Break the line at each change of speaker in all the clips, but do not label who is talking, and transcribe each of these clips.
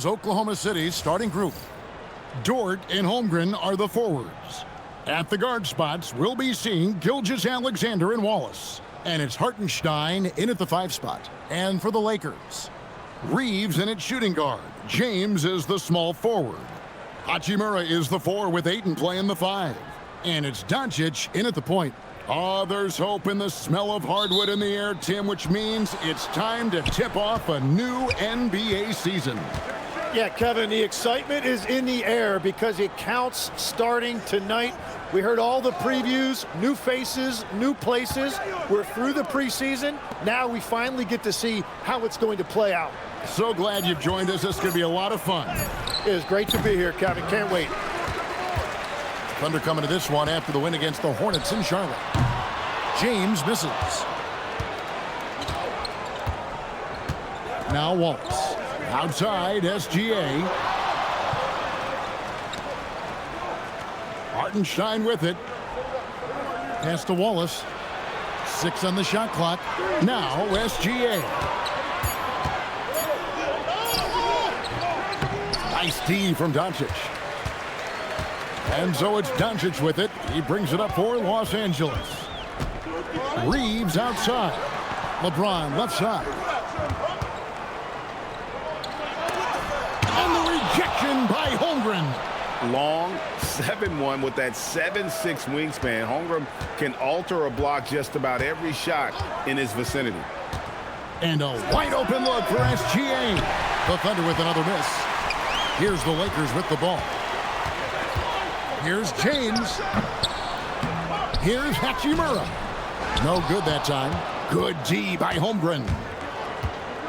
Oklahoma City's starting group. Dort and Holmgren are the forwards. At the guard spots, we'll be seeing Gilgeous Alexander and Wallace. And it's Hartenstein in at the 5 spot. And for the Lakers, Reaves in at shooting guard. James is the small forward. Hachimura is the 4 with Ayton playing the 5. And it's Doncic in at the point. Oh, there's hope in the smell of hardwood in the air, Tim, which means it's time to tip off a new NBA season.
Yeah, Kevin, the excitement is in the air because it counts starting tonight. We heard all the previews, new faces, new places. We're through the preseason. Now we finally get to see how it's going to play out.
So glad you've joined us. This is going to be a lot of fun.
It is great to be here, Kevin. Can't wait.
Thunder coming to this one after the win against the Hornets in Charlotte. James misses. Now Wallace. Outside, SGA. Hartenstein with it. Pass to Wallace. 6 on the shot clock. Now SGA. Nice D from Doncic. And so it's Doncic with it. He brings it up for Los Angeles. Reaves outside. LeBron left side. And the rejection by Holmgren.
Long 7-1 with that 7'6" wingspan. Holmgren can alter a block just about every shot in his vicinity.
And a wide open look for SGA. The Thunder with another miss. Here's the Lakers with the ball. Here's James. Here's Hachimura. No good that time. Good D by Holmgren.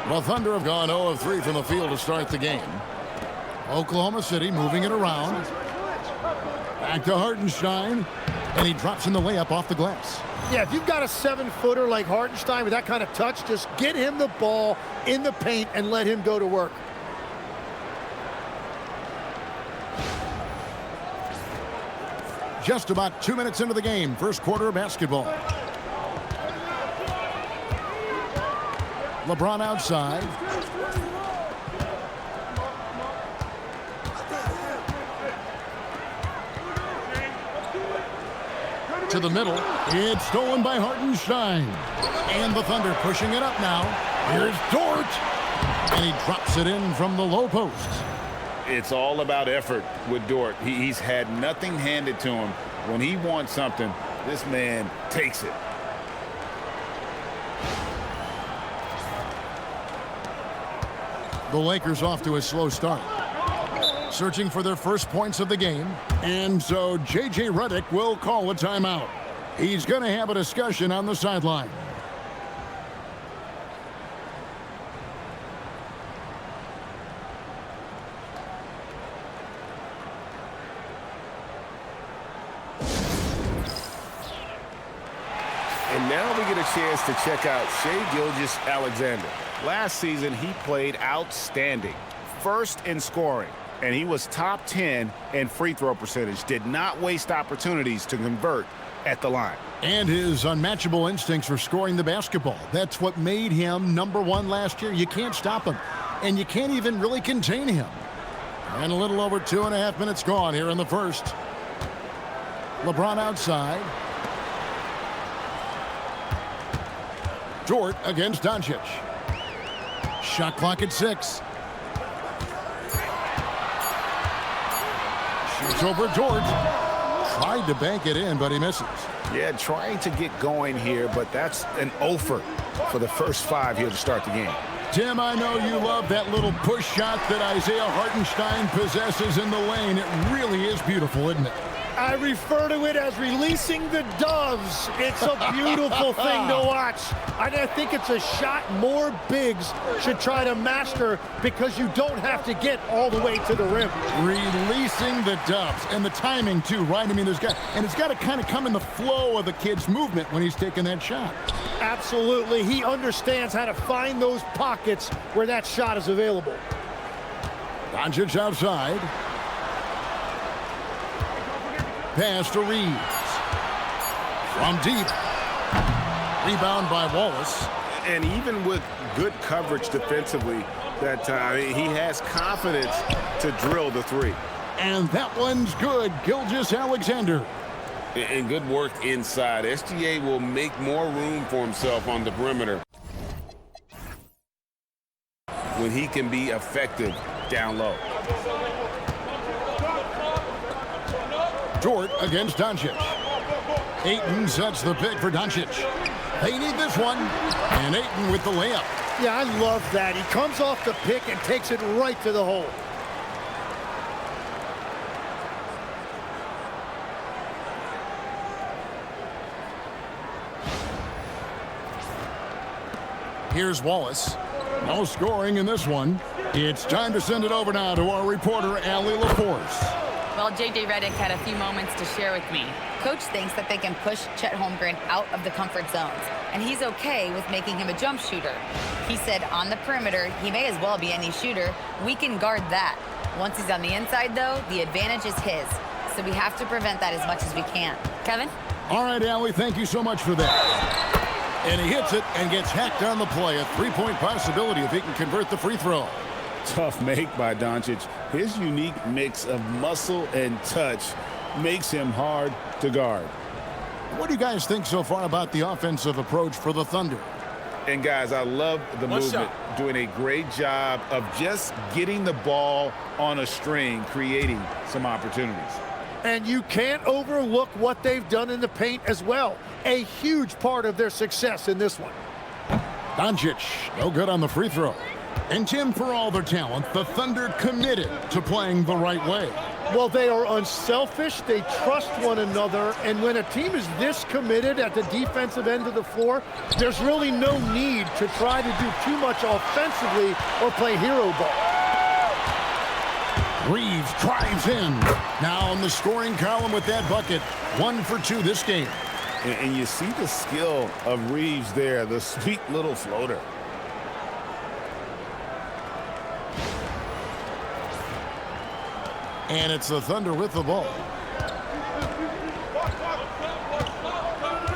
The Thunder have gone 0 of 3 from the field to start the game. Oklahoma City moving it around. Back to Hartenstein. And he drops in the layup off the glass.
Yeah, if you've got a 7-footer like Hartenstein with that kind of touch, just get him the ball in the paint and let him go to work.
Just about 2 minutes into the game, first quarter of basketball. LeBron outside. To the middle. It's stolen by Hartenstein. And the Thunder pushing it up now. Here's Dort. And he drops it in from the low post.
It's all about effort with Dort. He's had nothing handed to him. When he wants something, this man takes it.
The Lakers off to a slow start. Searching for their first points of the game. And so J.J. Redick will call a timeout. He's going to have a discussion on the sideline.
And now we get a chance to check out Shai Gilgeous Alexander. Last season, he played outstanding. First in scoring, and he was top 10 in free throw percentage. Did not waste opportunities to convert at the line.
And his unmatchable instincts for scoring the basketball. That's what made him #1 last year. You can't stop him, and you can't even really contain him. And a little over 2.5 minutes gone here in the first. LeBron outside. Dort against Doncic. Shot clock at 6. Shoots over Dort. Tried to bank it in, but he misses.
Yeah, trying to get going here, but that's an offer for the first 5 here to start the game.
Tim, I know you love that little push shot that Isaiah Hartenstein possesses in the lane. It really is beautiful, isn't it?
I refer to it as releasing the doves. It's a beautiful thing to watch. And I think it's a shot more bigs should try to master because you don't have to get all the way to the rim.
Releasing the doves. And the timing, too, right? I mean, it's got to kind of come in the flow of the kid's movement when he's taking that shot.
Absolutely. He understands how to find those pockets where that shot is available.
Doncic outside. Pass to Reaves. From deep. Rebound by Wallace.
And even with good coverage defensively, that he has confidence to drill the three.
And that one's good. Gilgeous Alexander.
And good work inside. SGA will make more room for himself on the perimeter when he can be effective down low.
Dort against Doncic. Ayton sets the pick for Doncic. They need this one. And Ayton with the layup.
Yeah, I love that. He comes off the pick and takes it right to the hole.
Here's Wallace. No scoring in this one. It's time to send it over now to our reporter, Allie LaForce.
Well, J.J. Redick had a few moments to share with me. Coach thinks that they can push Chet Holmgren out of the comfort zones, and he's okay with making him a jump shooter. He said on the perimeter, he may as well be any shooter. We can guard that. Once he's on the inside, though, the advantage is his. So we have to prevent that as much as we can. Kevin?
All right, Allie, thank you so much for that. And he hits it and gets hacked on the play. A three-point possibility if he can convert the free throw.
Tough make by Doncic. His unique mix of muscle and touch makes him hard to guard.
What do you guys think so far about the offensive approach for the Thunder?
And guys, I love the movement. Doing a great job of just getting the ball on a string, creating some opportunities.
And you can't overlook what they've done in the paint as well. A huge part of their success in this one.
Doncic, no good on the free throw. And Tim, for all their talent, the Thunder committed to playing the right way.
Well, they are unselfish. They trust one another. And when a team is this committed at the defensive end of the floor, there's really no need to try to do too much offensively or play hero ball.
Reaves drives in. Now in the scoring column with that bucket. 1 for 2 this game.
And you see the skill of Reaves there, the sweet little floater.
And it's the Thunder with the ball.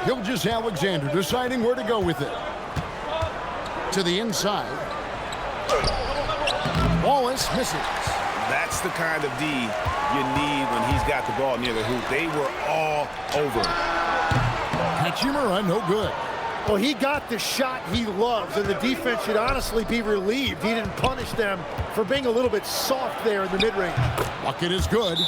Gilgeous Alexander deciding where to go with it. To the inside. Wallace misses.
That's the kind of D you need when he's got the ball near the hoop. They were all over him.
Hachimura, no good.
Well, he got the shot he loves, and the defense should honestly be relieved. He didn't punish them for being a little bit soft there in the mid-range.
Bucket is good.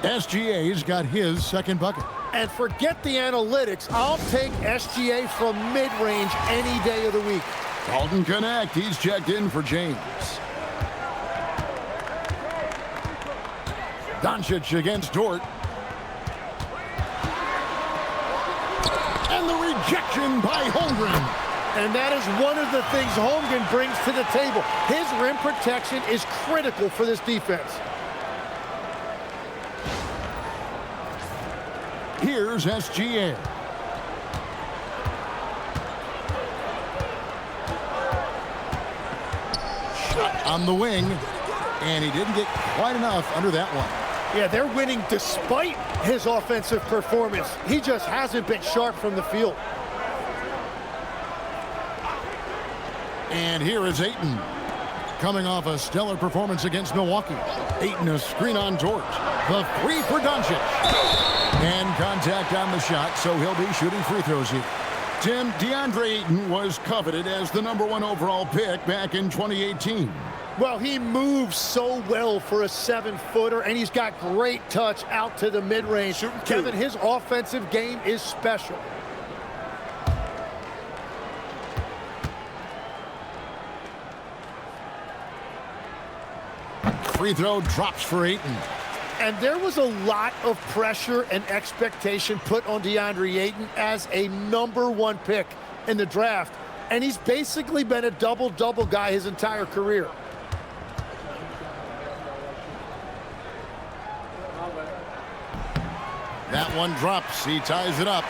SGA's got his second bucket.
And forget the analytics. I'll take SGA from mid-range any day of the week.
Dalton Connect, he's checked in for James. Doncic against Dort. And the rejection by Holmgren.
And that is one of the things Holmgren brings to the table. His rim protection is critical for this defense.
Here's SGA. Shot on the wing. And he didn't get quite enough under that one.
Yeah, they're winning despite his offensive performance. He just hasn't been sharp from the field.
And here is Ayton. Coming off a stellar performance against Milwaukee. Ayton a screen on Dort. The three for Doncic. And contact on the shot, so he'll be shooting free throws here. Tim, DeAndre Ayton was coveted as the #1 overall pick back in 2018.
Well, he moves so well for a 7-footer, and he's got great touch out to the mid-range. Kevin, his offensive game is special.
Free throw drops for Ayton.
And there was a lot of pressure and expectation put on DeAndre Ayton as a #1 pick in the draft. And he's basically been a double-double guy his entire career.
That one drops. He ties it up.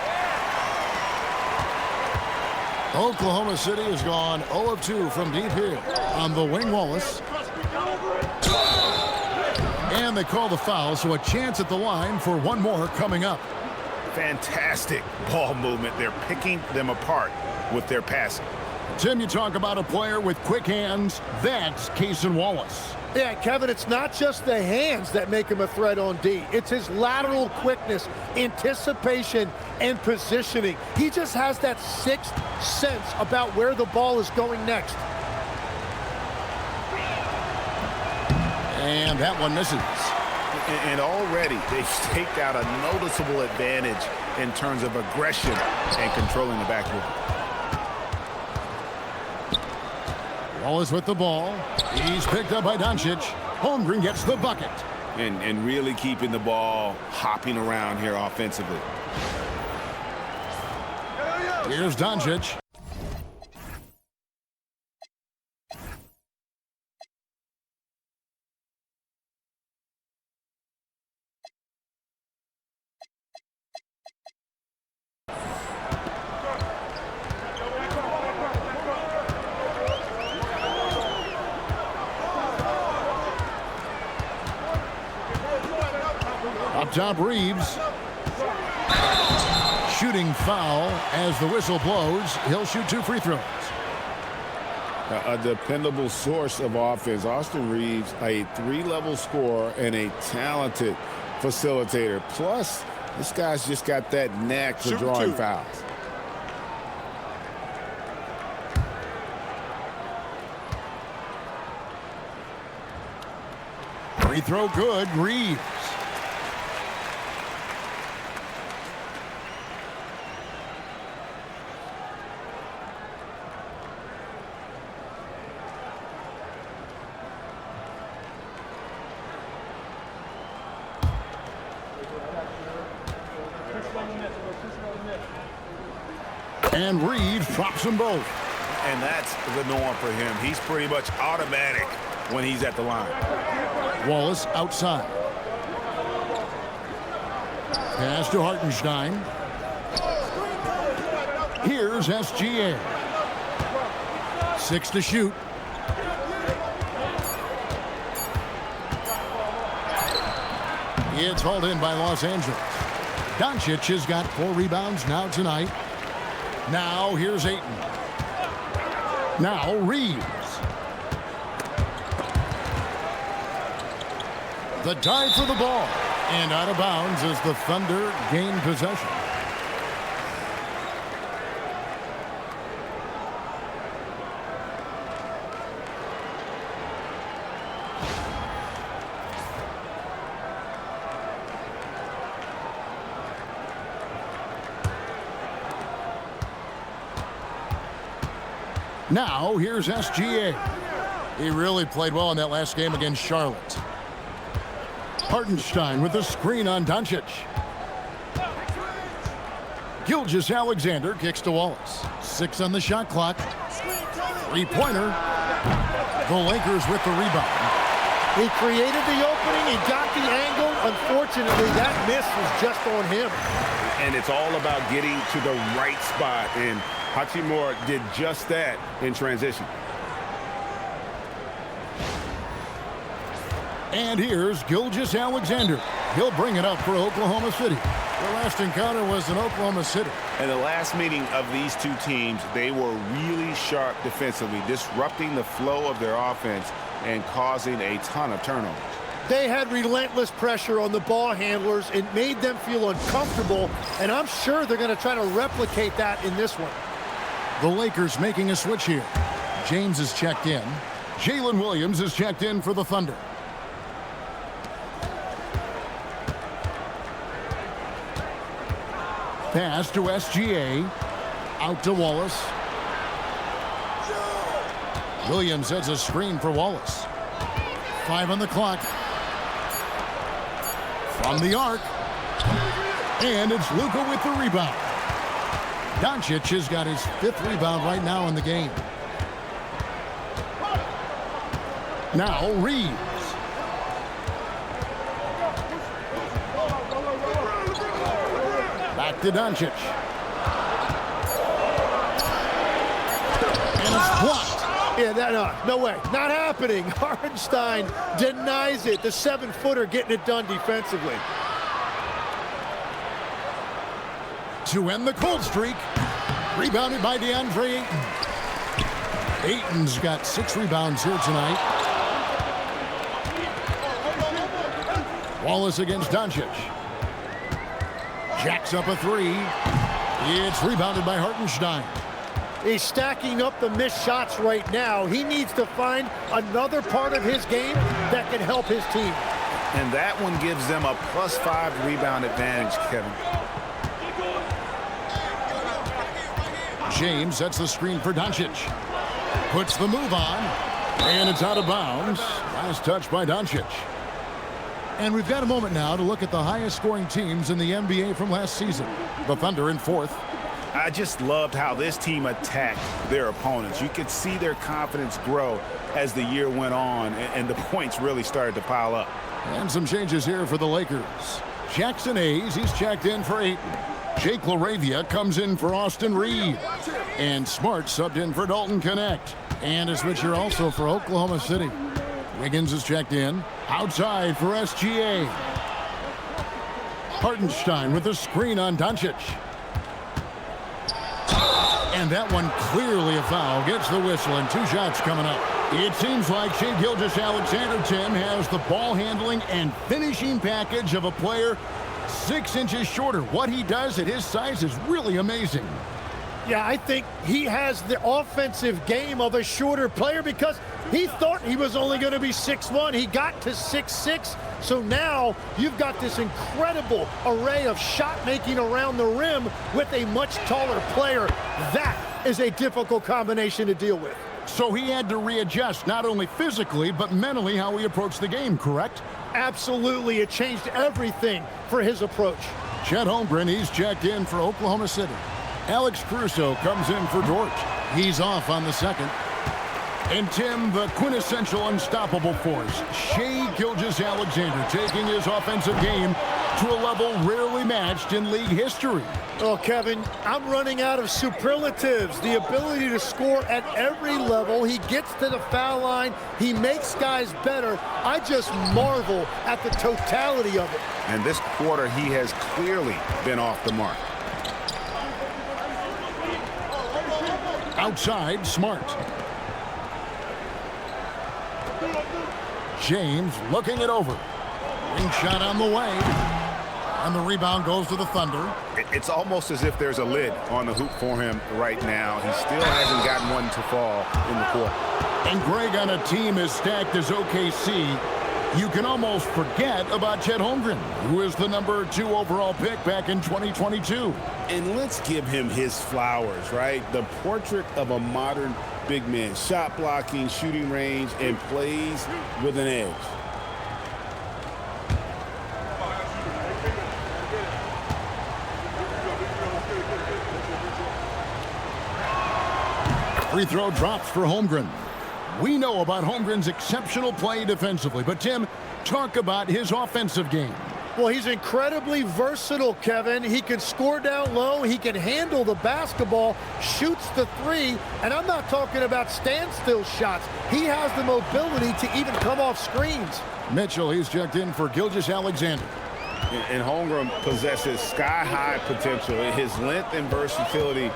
Oklahoma City has gone 0 of 2 from deep here on the wing. Wallace. And they call the foul, so a chance at the line for one more coming up.
Fantastic ball movement. They're picking them apart with their passing.
Tim, you talk about a player with quick hands. That's Cason Wallace.
Yeah, Kevin, it's not just the hands that make him a threat on D. It's his lateral quickness, anticipation, and positioning. He just has that sixth sense about where the ball is going next.
And that one misses.
And already they've staked out a noticeable advantage in terms of aggression and controlling the backboard.
Wallace with the ball. He's picked up by Doncic. Holmgren gets the bucket.
And really keeping the ball hopping around here offensively.
Here's Doncic. Up top, Reaves. Shooting foul as the whistle blows. He'll shoot 2 free throws.
A dependable source of offense. Austin Reaves, a 3-level scorer and a talented facilitator. Plus, this guy's just got that knack for drawing fouls.
Free throw good. Reaves. And Reaves drops them both.
And that's the norm for him. He's pretty much automatic when he's at the line.
Wallace outside. Pass to Hartenstein. Here's SGA. 6 to shoot. It's hauled in by Los Angeles. Doncic has got 4 rebounds now tonight. Now here's Ayton. Now Reaves. The dive for the ball. And out of bounds as the Thunder gain possession. Now, here's SGA. He really played well in that last game against Charlotte. Hartenstein with a screen on Doncic. Gilgeous Alexander kicks to Wallace. 6 on the shot clock. 3-pointer. The Lakers with the rebound.
He created the opening. He got the angle. Unfortunately, that miss was just on him.
And it's all about getting to the right spot. And Hachimura did just that in transition.
And here's Gilgeous Alexander. He'll bring it up for Oklahoma City. Their last encounter was in Oklahoma City.
And the last meeting of these two teams, they were really sharp defensively, disrupting the flow of their offense and causing a ton of turnovers.
They had relentless pressure on the ball handlers. It made them feel uncomfortable, and I'm sure they're going to try to replicate that in this one.
The Lakers making a switch here. James is checked in. Jalen Williams is checked in for the Thunder. Pass to SGA. Out to Wallace. Williams heads a screen for Wallace. 5 on the clock. From the arc. And it's Luka with the rebound. Doncic has got his 5th rebound right now in the game. Now Reaves. Back to Doncic. And it's blocked.
Yeah, no way. Not happening. Hartenstein denies it. The 7-footer getting it done defensively.
To end the cold streak. Rebounded by DeAndre Ayton. Ayton's got 6 rebounds here tonight. Wallace against Doncic. Jacks up a 3. It's rebounded by Hartenstein.
He's stacking up the missed shots right now. He needs to find another part of his game that can help his team.
And that one gives them a +5 rebound advantage, Kevin.
James sets the screen for Doncic. Puts the move on. And it's out of bounds. Last touch by Doncic. And we've got a moment now to look at the highest scoring teams in the NBA from last season. The Thunder in 4th.
I just loved how this team attacked their opponents. You could see their confidence grow as the year went on, and the points really started to pile up.
And some changes here for the Lakers. Jackson Hayes, he's checked in for Ayton. Jake LaRavia comes in for Austin Reeves. And Smart subbed in for Dalton Connect. And a switcher also for Oklahoma City. Wiggins is checked in. Outside for SGA. Hartenstein with a screen on Doncic. And that one clearly a foul. Gets the whistle and 2 shots coming up. It seems like Shai Gilgeous Alexander, Tim, has the ball handling and finishing package of a player 6 inches shorter. What he does at his size is really amazing.
Yeah, I think he has the offensive game of a shorter player because he thought he was only going to be 6'1". He got to 6'6". So now you've got this incredible array of shot making around the rim with a much taller player. That is a difficult combination to deal with.
So he had to readjust not only physically but mentally how he approached the game, correct?
Absolutely. It changed everything for his approach.
Chet Holmgren, he's checked in for Oklahoma City. Alex Caruso comes in for Dort. He's off on the second. And Tim, the quintessential unstoppable force, Shai Gilgeous Alexander, taking his offensive game to a level rarely matched in league history.
Oh, Kevin, I'm running out of superlatives. The ability to score at every level. He gets to the foul line. He makes guys better. I just marvel at the totality of it.
And this quarter, he has clearly been off the mark.
Outside, Smart. James looking it over. Ring shot on the way. And the rebound goes to the Thunder.
It's almost as if there's a lid on the hoop for him right now. He still hasn't gotten one to fall in the court.
And Greg, on a team as stacked as OKC, you can almost forget about Chet Holmgren, who is the number 2 overall pick back in 2022.
And let's give him his flowers, right? The portrait of a modern big man. Shot blocking, shooting range, and plays with an edge.
Free throw drops for Holmgren. We know about Holmgren's exceptional play defensively, but Tim, talk about his offensive game.
Well, he's incredibly versatile, Kevin. He can score down low. He can handle the basketball, shoots the 3, and I'm not talking about standstill shots. He has the mobility to even come off screens.
Mitchell, he's checked in for Gilgeous Alexander.
And Holmgren possesses sky-high potential. His length and versatility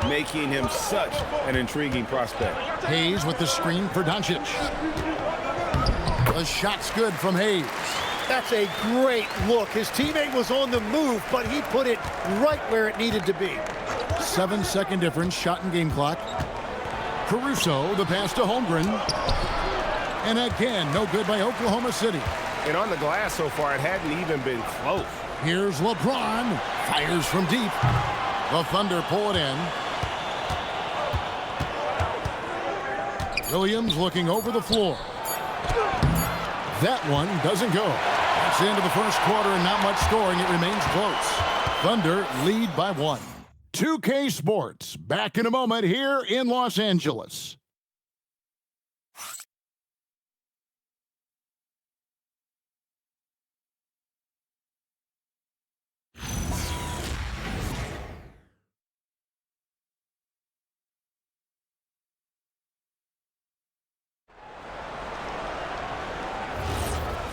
making him such an intriguing prospect.
Hayes with the screen for Doncic. The shot's good from Hayes.
That's a great look. His teammate was on the move, but he put it right where it needed to be.
7-second difference, shot and game clock. Caruso, the pass to Holmgren. And again, no good by Oklahoma City.
And on the glass so far, it hadn't even been close.
Here's LeBron. Fires from deep. The Thunder pull it in. Williams looking over the floor. That one doesn't go. That's the end of the first quarter and not much scoring. It remains close. Thunder lead by 1. 2K Sports back in a moment here in Los Angeles.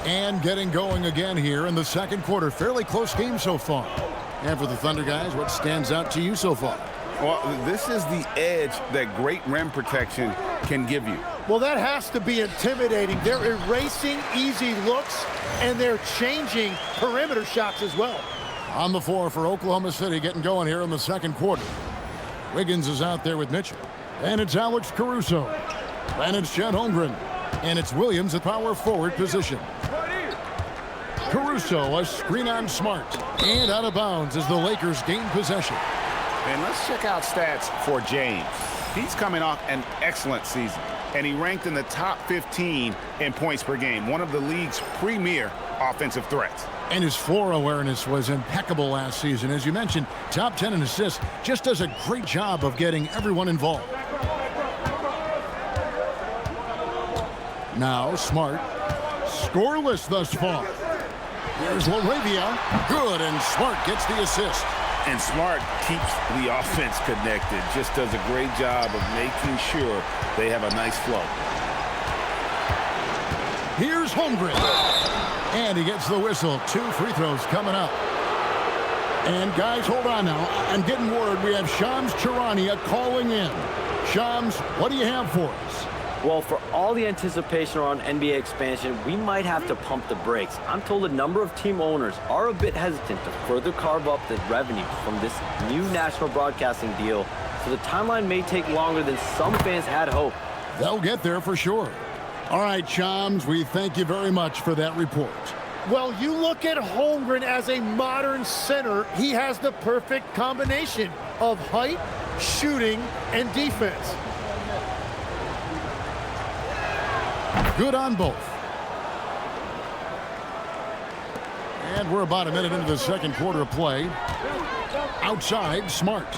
And getting going again here in the second quarter. Fairly close game so far. And for the Thunder guys, what stands out to you so far?
Well, this is the edge that great rim protection can give you.
Well, that has to be intimidating. They're erasing easy looks, and they're changing perimeter shots as well.
On the floor for Oklahoma City, getting going here in the second quarter. Wiggins is out there with Mitchell. And it's Alex Caruso. And it's Chet Holmgren. And it's Williams at power forward position. Caruso, a screen on Smart. And out of bounds as the Lakers gain possession.
And let's check out stats for James. He's coming off an excellent season, and he ranked in the top 15 in points per game, one of the league's premier offensive threats.
And his floor awareness was impeccable last season. As you mentioned, top 10 in assists, just does a great job of getting everyone involved. Now Smart, scoreless thus far. Here's LaRavia, good, and Smart gets the assist.
And Smart keeps the offense connected, just does a great job of making sure they have a nice flow.
Here's Holmgren. And he gets the whistle. 2 free throws coming up. And guys, hold on now. I'm getting word we have Shams Charania calling in. Shams, what do you have for us?
Well, for all the anticipation around NBA expansion, we might have to pump the brakes. I'm told a number of team owners are a bit hesitant to further carve up the revenue from this new national broadcasting deal, so the timeline may take longer than some fans had hoped.
They'll get there for sure. All right, Shams, we thank you very much for that report.
Well, you look at Holmgren as a modern center. He has the perfect combination of height, shooting, and defense.
Good on both. And we're about a minute into the second quarter of play. Outside, Smart.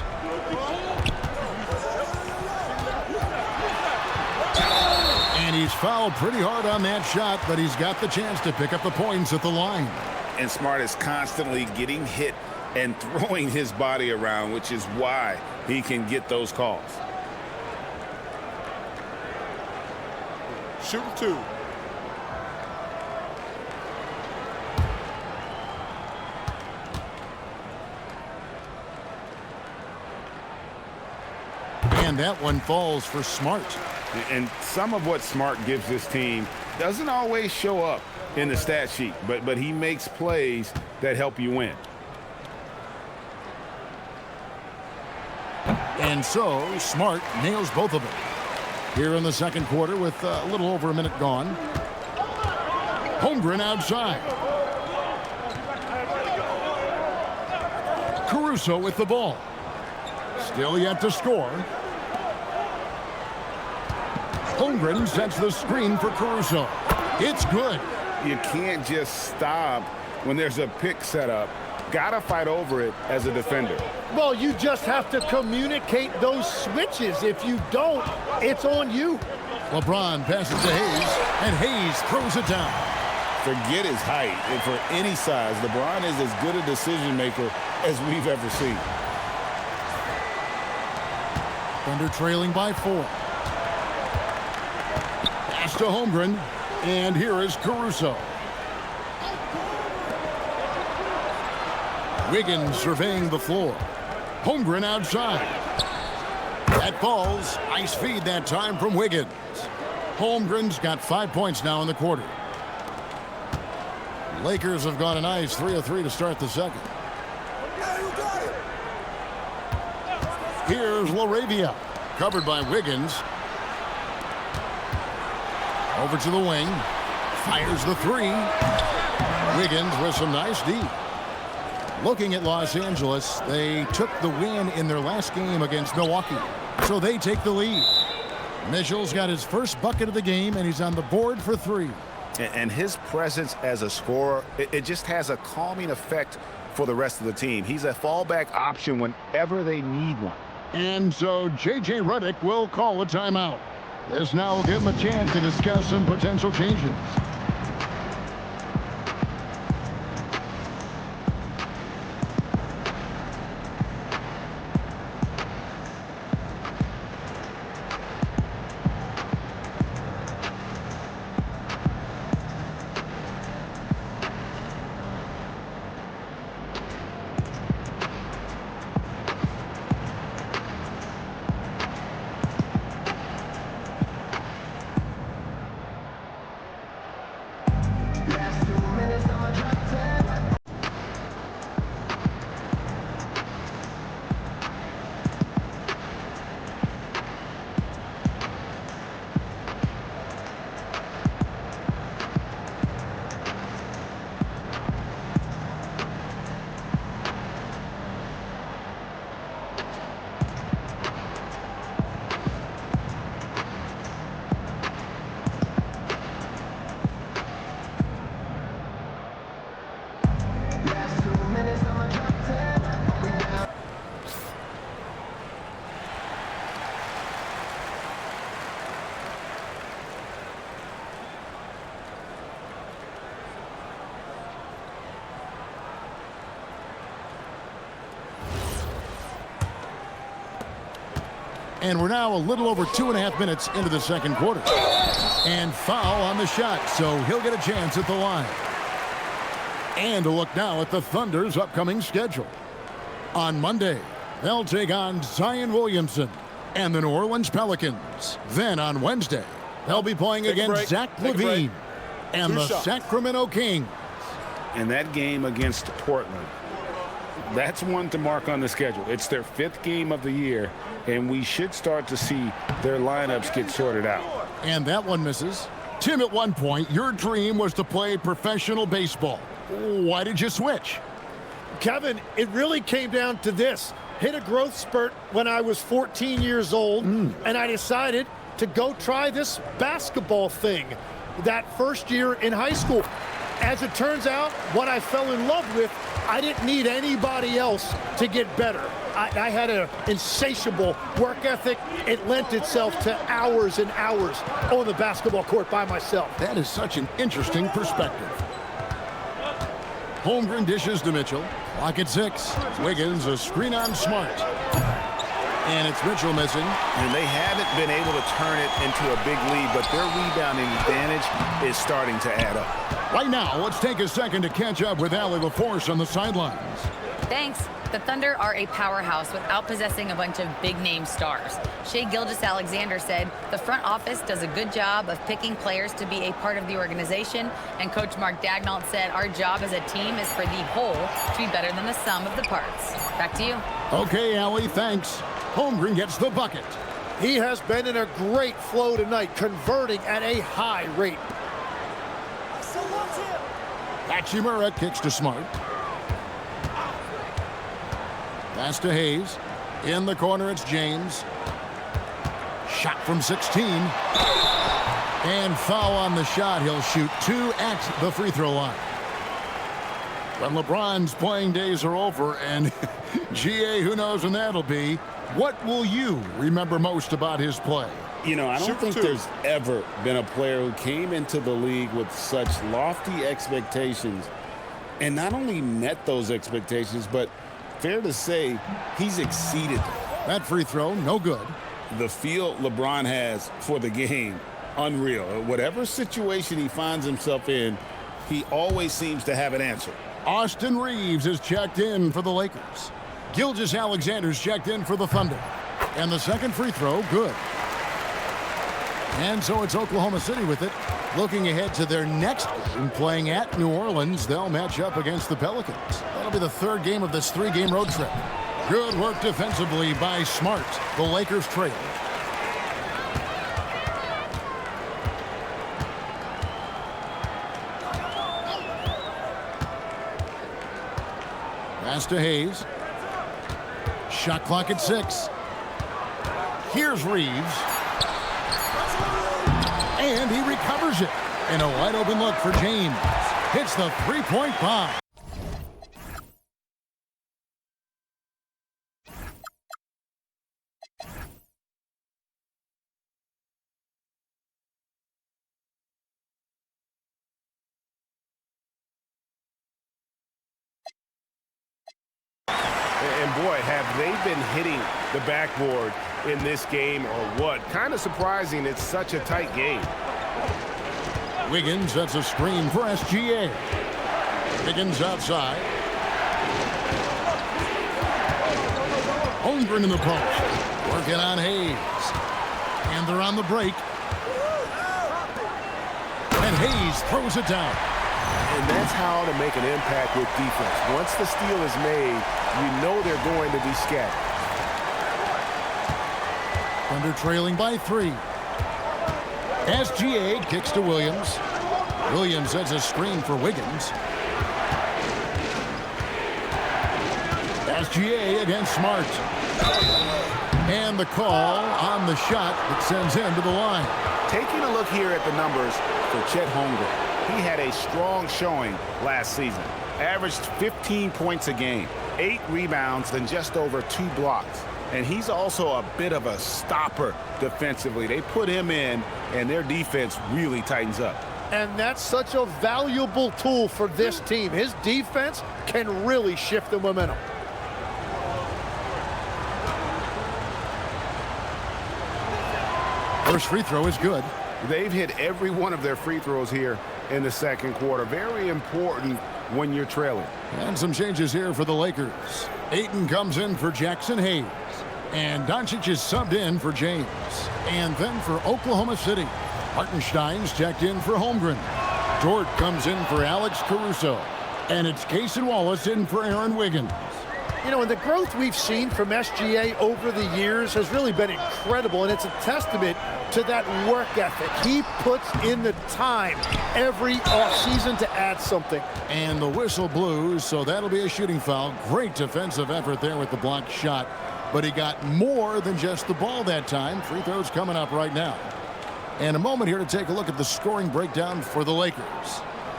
And he's fouled pretty hard on that shot, but he's got the chance to pick up the points at the line.
And Smart is constantly getting hit and throwing his body around, which is why he can get those calls.
Shoot 2.
And that one falls for Smart.
And some of what Smart gives this team doesn't always show up in the stat sheet, but he makes plays that help you win.
And so, Smart nails both of them. Here in the second quarter with a little over a minute gone. Holmgren outside. Caruso with the ball. Still yet to score. Holmgren sets the screen for Caruso. It's good.
You can't just stop when there's a pick set up. Gotta fight over it as a defender.
Well, you just have to communicate those switches. If you don't, it's on you.
LeBron passes to Hayes, and Hayes throws it down.
Forget his height. And for any size, LeBron is as good a decision maker as we've ever seen.
Thunder trailing by 4. Pass to Holmgren, and here is Caruso. Wiggins surveying the floor. Holmgren outside. That falls. Nice feed that time from Wiggins. Holmgren's got 5 points now in the quarter. Lakers have gone a nice 3 of 3 to start the second. Here's LaRavia. Covered by Wiggins. Over to the wing. Fires the 3. Wiggins with some nice D. Looking at Los Angeles, they took the win in their last game against Milwaukee, so they take the lead. Mitchell's got his first bucket of the game, and he's on the board for 3.
And his presence as a scorer, it just has a calming effect for the rest of the team. He's a fallback option whenever they need one.
And so J.J. Redick will call a timeout. This now will give him a chance to discuss some potential changes. And we're now a little over 2.5 minutes into the second quarter. And foul on the shot, so he'll get a chance at the line. And a look now at the Thunder's upcoming schedule. On Monday, they'll take on Zion Williamson and the New Orleans Pelicans. Then on Wednesday, they'll be playing against Zach LaVine and the Sacramento Kings.
And that game against Portland, that's one to mark on the schedule. It's their 5th game of the year, and we should start to see their lineups get sorted out.
And that one misses. Tim, at one point, your dream was to play professional baseball. Why did you switch?
Kevin, it really came down to this. Hit a growth spurt when I was 14 years old, and I decided to go try this basketball thing that first year in high school. As it turns out, what I fell in love with, I didn't need anybody else to get better. I had an insatiable work ethic. It lent itself to hours and hours on the basketball court by myself.
That is such an interesting perspective. Holmgren dishes to Mitchell. Clock at 6. Wiggins, a screen on Smart. And it's Mitchell missing.
And they haven't been able to turn it into a big lead, but their rebounding advantage is starting to add up.
Right now, let's take a second to catch up with Allie LaForce on the sidelines.
Thanks. The Thunder are a powerhouse without possessing a bunch of big-name stars. Shai Gilgeous Alexander said the front office does a good job of picking players to be a part of the organization, and Coach Mark Daigneault said our job as a team is for the whole to be better than the sum of the parts. Back to you.
Okay, Allie, thanks. Holmgren gets the bucket.
He has been in a great flow tonight, converting at a high rate.
Hachimura kicks to Smart. Pass to Hayes. In the corner, it's James. Shot from 16. And foul on the shot. He'll shoot 2 at the free throw line. When LeBron's playing days are over, and GA, who knows when that'll be, what will you remember most about his play?
You know, I don't think there's ever been a player who came into the league with such lofty expectations and not only met those expectations, but fair to say he's exceeded them.
That free throw, no good.
The feel LeBron has for the game, unreal. Whatever situation he finds himself in, he always seems to have an answer.
Austin Reaves is checked in for the Lakers. Gilgeous Alexander's checked in for the Thunder. And the second free throw, good. And so it's Oklahoma City with it. Looking ahead to their next game, playing at New Orleans, they'll match up against the Pelicans. That'll be the 3rd game of this 3-game road trip. Good work defensively by Smart. The Lakers trail. Pass to Hayes. Shot clock at 6. Here's Reaves. And he recovers it. And a wide open look for James. Hits the 3-point bomb.
And boy, have they been hitting the backboard in this game or what? Kind of surprising it's such a tight game.
Wiggins sets a screen for SGA. Wiggins outside. Holmgren in the post. Working on Hayes. And they're on the break. And Hayes throws it down.
And that's how to make an impact with defense. Once the steal is made, you know they're going to be scattered.
Thunder trailing by 3. SGA kicks to Williams. Williams sets a screen for Wiggins. SGA against Smart. And the call on the shot that sends him to the line.
Taking a look here at the numbers for Chet Holmgren. He had a strong showing last season. Averaged 15 points a game, 8 rebounds, and just over 2 blocks. And he's also a bit of a stopper defensively. They put him in, and their defense really tightens up.
And that's such a valuable tool for this team. His defense can really shift the momentum.
First free throw is good.
They've hit every one of their free throws here in the second quarter. Very important when you're trailing.
And some changes here for the Lakers. Ayton comes in for Jackson Hayes. And Doncic is subbed in for James. And then for Oklahoma City, Hartenstein's checked in for Holmgren. Dort comes in for Alex Caruso. And it's Case and Wallace in for Aaron Wiggins.
You know, and the growth we've seen from SGA over the years has really been incredible, and it's a testament to that work ethic. He puts in the time every offseason to add something.
And the whistle blew, so that'll be a shooting foul. Great defensive effort there with the blocked shot. But he got more than just the ball that time. Free throws coming up right now. And a moment here to take a look at the scoring breakdown for the Lakers.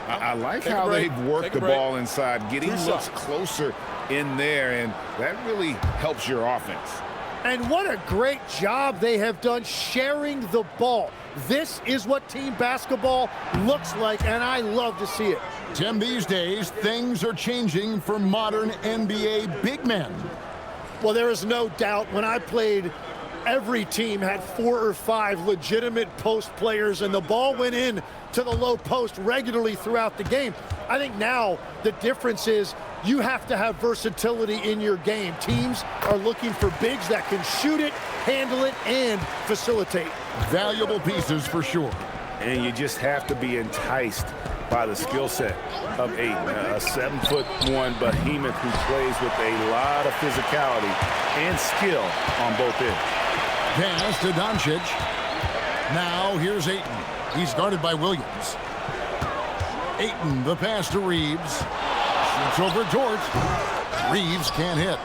I like how they've worked the ball inside, getting looks closer in there, and that really helps your offense.
And what a great job they have done sharing the ball. This is what team basketball looks like, and I love to see it.
Tim, these days, things are changing for modern NBA big men.
Well, there is no doubt when I played, every team had 4 or 5 legitimate post players, and the ball went in to the low post regularly throughout the game. I think now the difference is you have to have versatility in your game. Teams are looking for bigs that can shoot it, handle it, and facilitate.
Valuable pieces for sure.
And you just have to be enticed by the skill set of Ayton, a 7'1" behemoth who plays with a lot of physicality and skill on both ends.
Pass to Doncic. Now here's Ayton. He's guarded by Williams. Ayton, the pass to Reaves. Shoots over Dort. Reaves can't hit.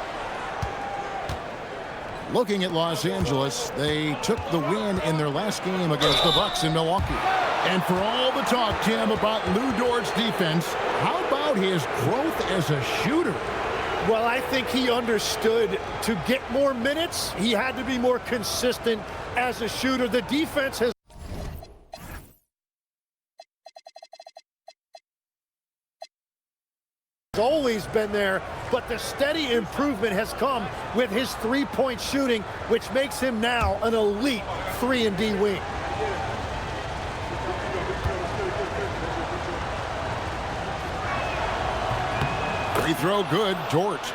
Looking at Los Angeles, they took the win in their last game against the Bucks in Milwaukee. And for all the talk, Tim, about Lou Dort's defense, how about his growth as a shooter?
Well, I think he understood to get more minutes, he had to be more consistent as a shooter. The defense has always been there, but the steady improvement has come with his three-point shooting, which makes him now an elite 3-and-D wing.
Free throw good, Dort.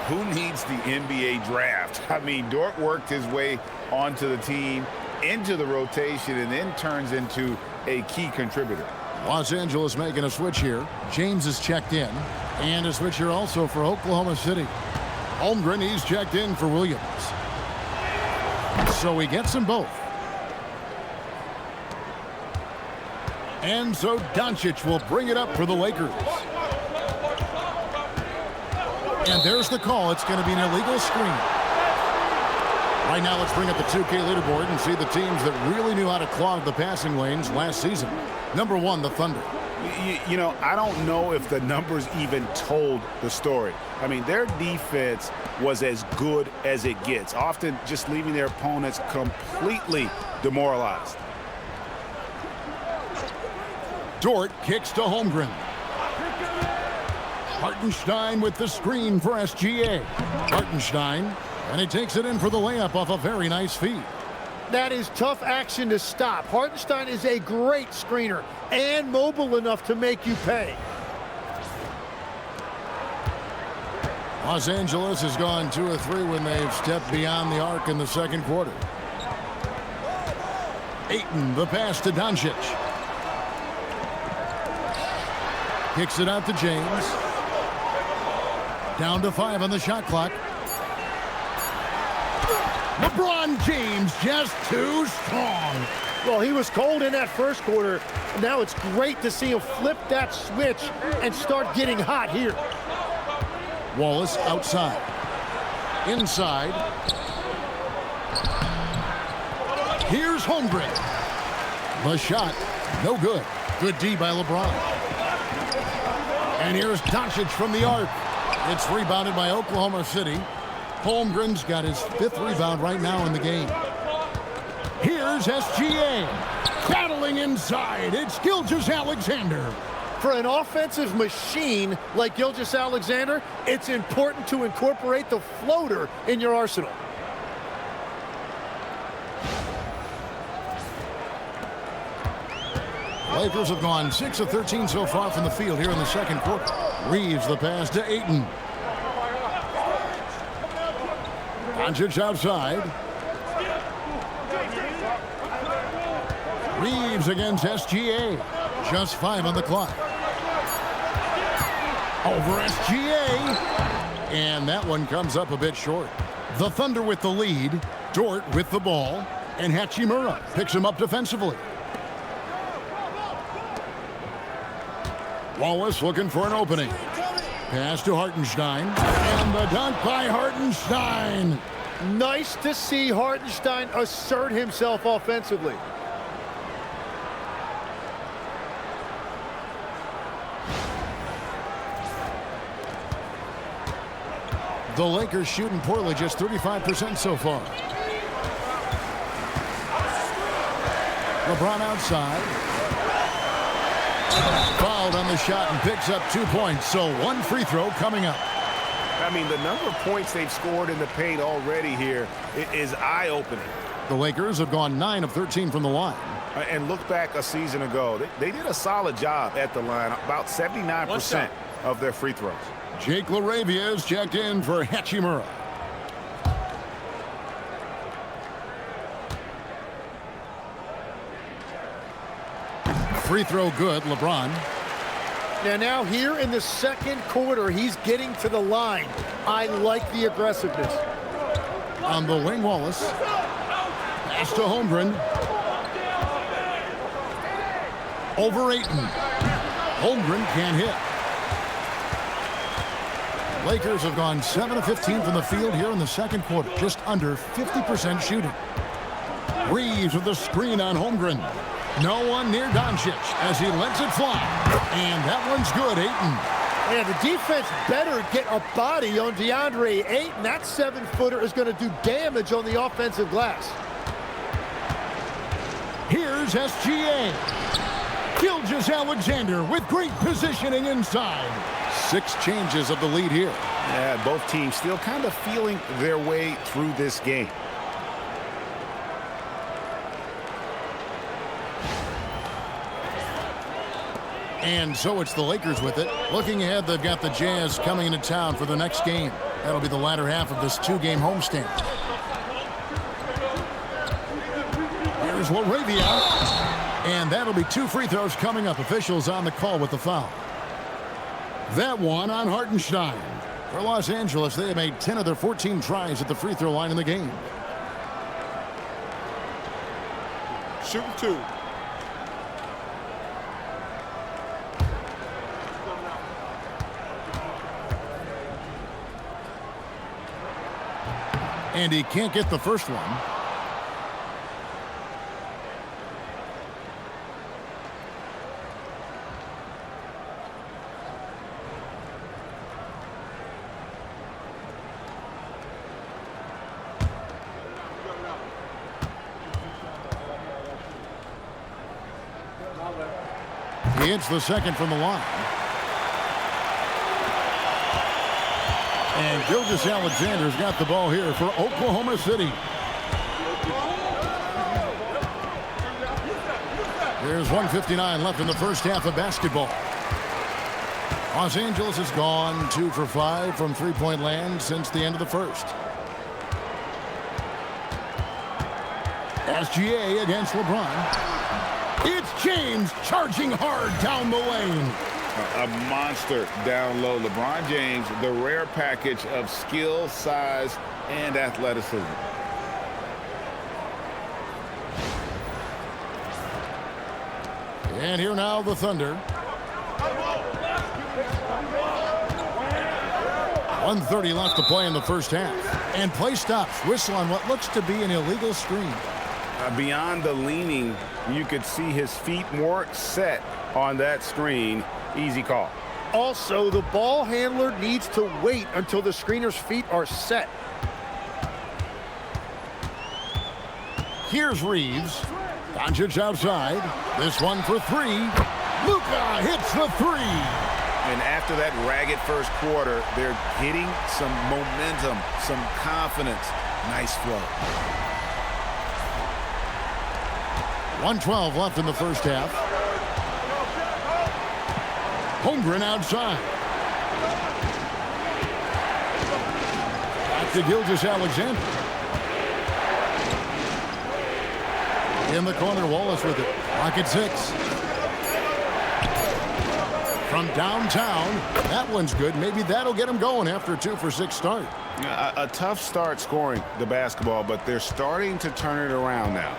Who needs the NBA draft? I mean, Dort worked his way onto the team, into the rotation, and then turns into a key contributor.
Los Angeles making a switch here. James is checked in. And a switch here also for Oklahoma City. Holmgren, he's checked in for Williams. So he gets them both. And so Doncic will bring it up for the Lakers. And there's the call. It's going to be an illegal screen. Right now, let's bring up the 2K leaderboard and see the teams that really knew how to clog the passing lanes last season. Number 1, the Thunder.
You know, I don't know if the numbers even told the story. I mean, their defense was as good as it gets, often just leaving their opponents completely demoralized.
Dort kicks to Holmgren. Hartenstein with the screen for SGA. Hartenstein, and he takes it in for the layup off a very nice feed.
That is tough action to stop. Hartenstein is a great screener and mobile enough to make you pay.
Los Angeles has gone 2 of 3 when they've stepped beyond the arc in the second quarter. Ayton, the pass to Doncic. Kicks it out to James. Down to 5 on the shot clock. LeBron James just too strong.
Well, he was cold in that first quarter. Now it's great to see him flip that switch and start getting hot here.
Wallace outside. Inside. Here's Holmgren. The shot, no good. Good D by LeBron. And here's Doncic from the arc. It's rebounded by Oklahoma City. Holmgren's got his 5th rebound right now in the game. Here's SGA. Battling inside. It's Gilgeous Alexander.
For an offensive machine like Gilgeous Alexander, it's important to incorporate the floater in your arsenal.
Lakers have gone 6 of 13 so far from the field here in the second quarter. Reaves the pass to Ayton. Doncic outside. Reaves against SGA. Just 5 on the clock. Over SGA. And that one comes up a bit short. The Thunder with the lead. Dort with the ball. And Hachimura picks him up defensively. Wallace looking for an opening. Pass to Hartenstein. And the dunk by Hartenstein.
Nice to see Hartenstein assert himself offensively.
The Lakers shooting poorly, just 35% so far. LeBron outside. Fouled on the shot and picks up 2 points, so 1 free throw coming up.
I mean, the number of points they've scored in the paint already here is eye-opening.
The Lakers have gone 9 of 13 from the line.
And look back a season ago. They did a solid job at the line, about 79% of their free throws.
Jake LaRavia is checked in for Hachimura. Free throw good, LeBron.
Now here in the second quarter, he's getting to the line. I like the aggressiveness.
On the wing, Wallace. Pass to Holmgren. Over Ayton. Holmgren can't hit. Lakers have gone 7 of 15 from the field here in the second quarter. Just under 50% shooting. Reaves with the screen on Holmgren. No one near Doncic as he lets it fly. And that one's good, Ayton.
Man, the defense better get a body on DeAndre Ayton. That 7-footer is going to do damage on the offensive glass.
Here's SGA. Gilgeous Alexander with great positioning inside. 6 changes of the lead here.
Yeah, both teams still kind of feeling their way through this game.
And so it's the Lakers with it. Looking ahead, they've got the Jazz coming into town for the next game. That'll be the latter half of this 2-game homestand. Here's LaRavia. And that'll be 2 free throws coming up. Officials on the call with the foul. That one on Hartenstein. For Los Angeles, they have made 10 of their 14 tries at the free throw line in the game.
Shooting 2.
And he can't get the first one. He hits the second from the line. And Gilgeous Alexander's got the ball here for Oklahoma City. There's 1:59 left in the first half of basketball. Los Angeles has gone 2 for 5 from three-point land since the end of the first. SGA against LeBron. It's James charging hard down the lane.
A monster down low. LeBron James, the rare package of skill, size, and athleticism.
And here now the Thunder. 1:30 left to play in the first half. And play stops. Whistle on what looks to be an illegal screen.
Beyond the leaning, you could see his feet more set on that screen. Easy call.
Also, the ball handler needs to wait until the screener's feet are set.
Here's Reaves. Doncic outside. This one for 3. Luka hits the 3.
And after that ragged first quarter, they're getting some momentum, some confidence. Nice flow.
1:12 left in the first half. Holmgren outside. Back to Gilgeous Alexander. In the corner, Wallace with it. Lock at 6. From downtown, that one's good. Maybe that'll get him going after a 2-for-6 start.
A tough start scoring the basketball, but they're starting to turn it around now.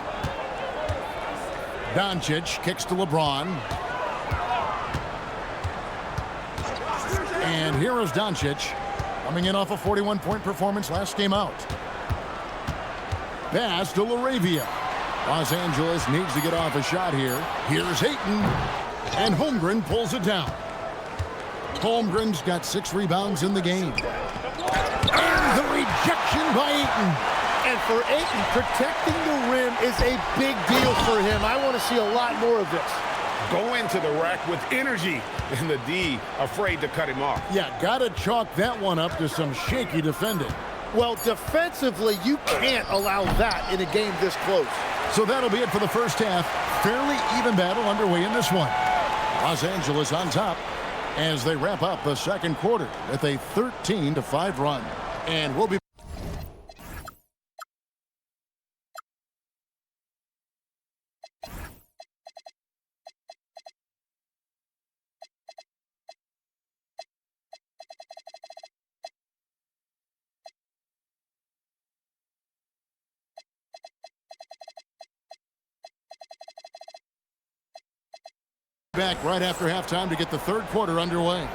Doncic kicks to LeBron. And here is Doncic, coming in off a 41-point performance last game out. Pass to LaRavia. Los Angeles needs to get off a shot here. Here's Ayton. And Holmgren pulls it down. Holmgren's got 6 rebounds in the game. And the rejection by Ayton.
And for Ayton, protecting the rim is a big deal for him. I want to see a lot more of this.
Go into the rack with energy, and the D afraid to cut him off.
Yeah, gotta chalk that one up to some shaky defending.
Well, defensively, you can't allow that in a game this close.
So that'll be it for the first half. Fairly even battle underway in this one. Los Angeles on top as they wrap up the second quarter with a 13-5 run. And we'll be back right after halftime to get the third quarter underway.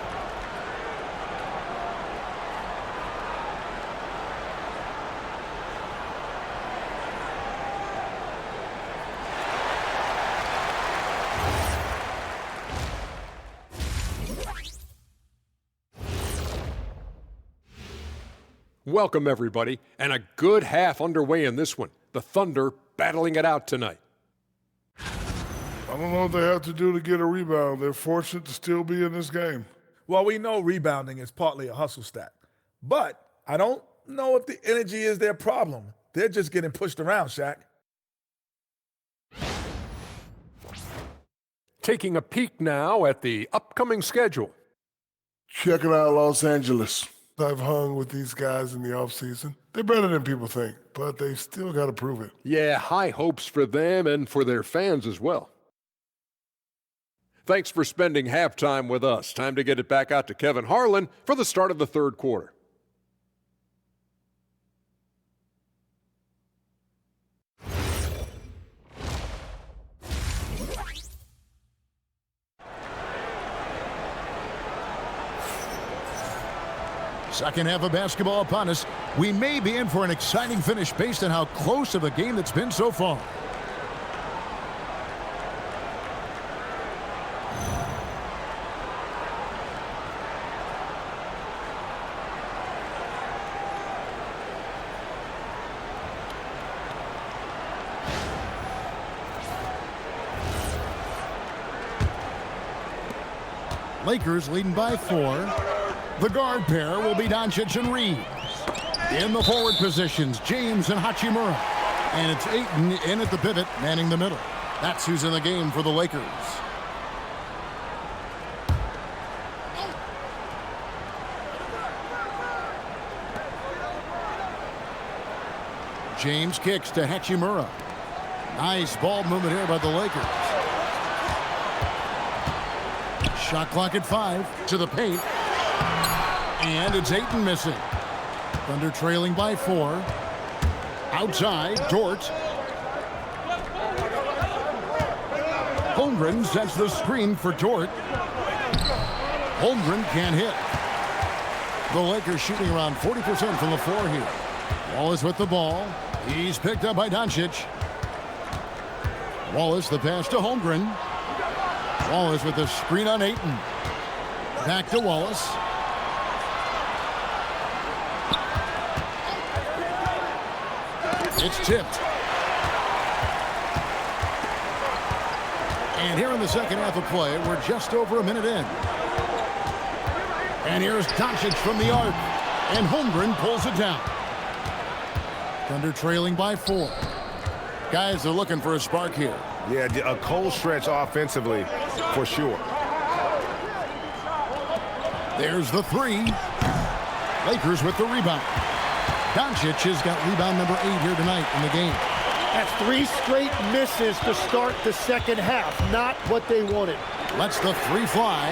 Welcome, everybody, and a good half underway in this one. The Thunder battling it out tonight.
I don't know what they have to do to get a rebound. They're fortunate to still be in this game.
Well, we know rebounding is partly a hustle stat, but I don't know if the energy is their problem. They're just getting pushed around, Shaq.
Taking a peek now at the upcoming schedule.
Checking out Los Angeles. I've hung with these guys in the offseason. They're better than people think, but they still got to prove it.
Yeah, high hopes for them and for their fans as well. Thanks for spending halftime with us. Time to get it back out to Kevin Harlan for the start of the third quarter.
Second half of basketball upon us. We may be in for an exciting finish based on how close of a game that's been so far. Lakers leading by 4. The guard pair will be Doncic and Reaves. In the forward positions, James and Hachimura. And it's Ayton in at the pivot, manning the middle. That's who's in the game for the Lakers. James kicks to Hachimura. Nice ball movement here by the Lakers. Shot clock at 5 to the paint. And it's Ayton missing. Thunder trailing by 4. Outside, Dort. Holmgren sets the screen for Dort. Holmgren can't hit. The Lakers shooting around 40% from the floor here. Wallace with the ball. He's picked up by Doncic. Wallace, the pass to Holmgren. Wallace with the screen on Ayton. Back to Wallace. It's tipped. And here in the second half of play, we're just over a minute in. And here's Doncic from the arc. And Holmgren pulls it down. Thunder trailing by 4. Guys are looking for a spark here.
Yeah, a cold stretch offensively for sure.
There's the three. Lakers with the rebound. Doncic has got rebound number 8 here tonight in the game.
That's 3 straight misses to start the second half. Not what they wanted.
Lets the three fly.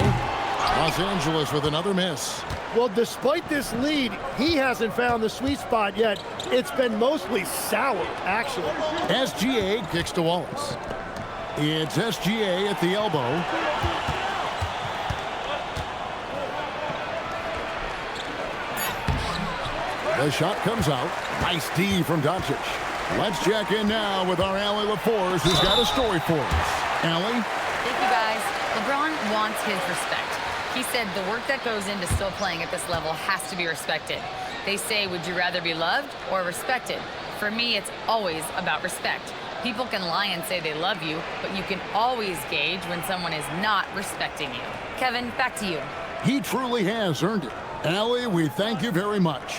Los Angeles with another miss.
Well, despite this lead, he hasn't found the sweet spot yet. It's been mostly sour, actually.
SGA kicks to Wallace. It's SGA at the elbow. The shot comes out. Nice D from Doncic. Let's check in now with our Allie LaForce, who's got a story for us. Allie?
Thank you, guys. LeBron wants his respect. He said the work that goes into still playing at this level has to be respected. They say, would you rather be loved or respected? For me, it's always about respect. People can lie and say they love you, but you can always gauge when someone is not respecting you. Kevin, back to you.
He truly has earned it. Allie, we thank you very much.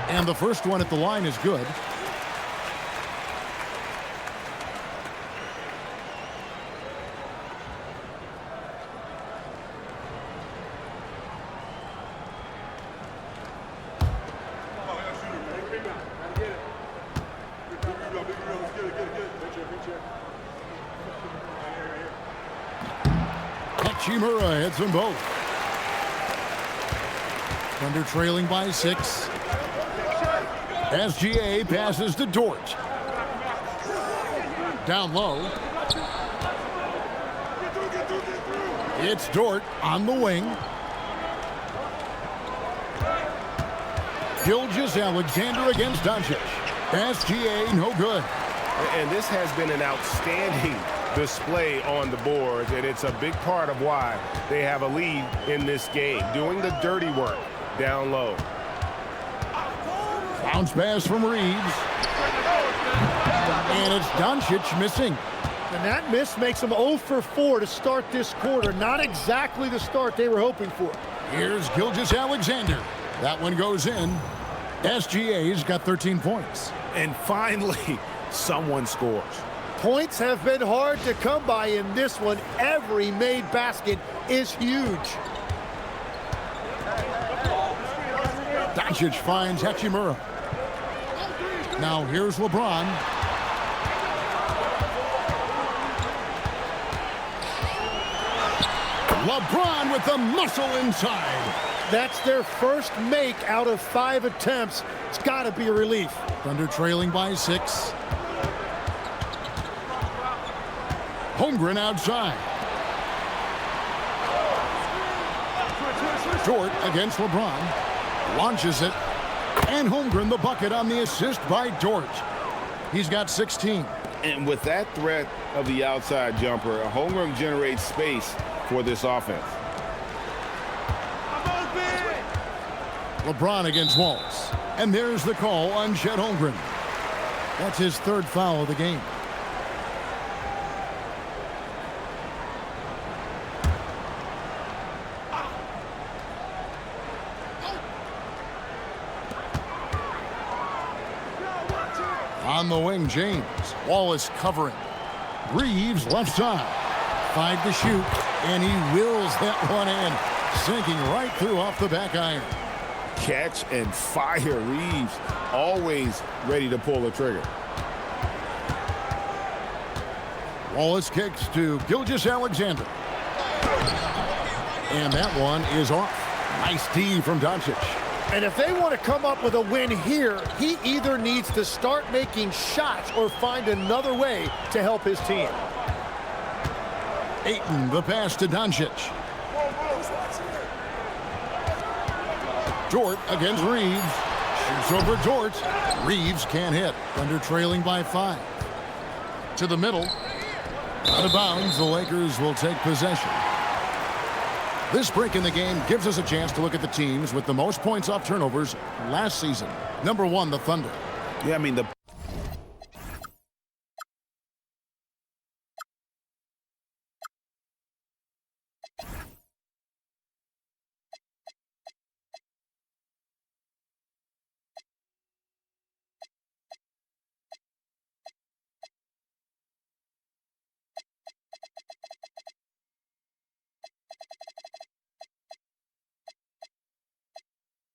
And the first one at the line is good. Hachimura hits them both. Thunder trailing by 6. SGA passes to Dort. Down low. It's Dort on the wing. Gilgeous Alexander against Doncic. SGA no good.
And this has been an outstanding display on the boards, and it's a big part of why they have a lead in this game, doing the dirty work down low.
Bounce pass from Reaves. And it's Doncic missing.
And that miss makes them 0 for 4 to start this quarter. Not exactly the start they were hoping for.
Here's Gilgeous Alexander. That one goes in. SGA's got 13 points.
And finally, someone scores.
Points have been hard to come by in this one. Every made basket is huge.
Doncic finds Hachimura. Now here's LeBron. LeBron with the muscle inside.
That's their first make out of 5 attempts. It's got to be a relief.
Thunder trailing by 6. Holmgren outside. Dort against LeBron. Launches it. And Holmgren the bucket on the assist by Dort. He's got 16.
And with that threat of the outside jumper, Holmgren generates space for this offense.
LeBron against Wallace. And there's the call on Chet Holmgren. That's his 3rd foul of the game. On the wing, James. Wallace covering. Reaves left side. 5 to shoot. And he wills that one in. Sinking right through off the back iron.
Catch and fire. Reaves always ready to pull the trigger.
Wallace kicks to Gilgeous Alexander. And that one is off. Nice D from Doncic.
And if they want to come up with a win here, he either needs to start making shots or find another way to help his team.
Ayton, the pass to Doncic. Dort against Reaves. Shoots over Dort. Reaves can't hit. Thunder trailing by 5. To the middle. Out of bounds, the Lakers will take possession. This break in the game gives us a chance to look at the teams with the most points off turnovers last season. Number 1, the Thunder.
Yeah, I mean, the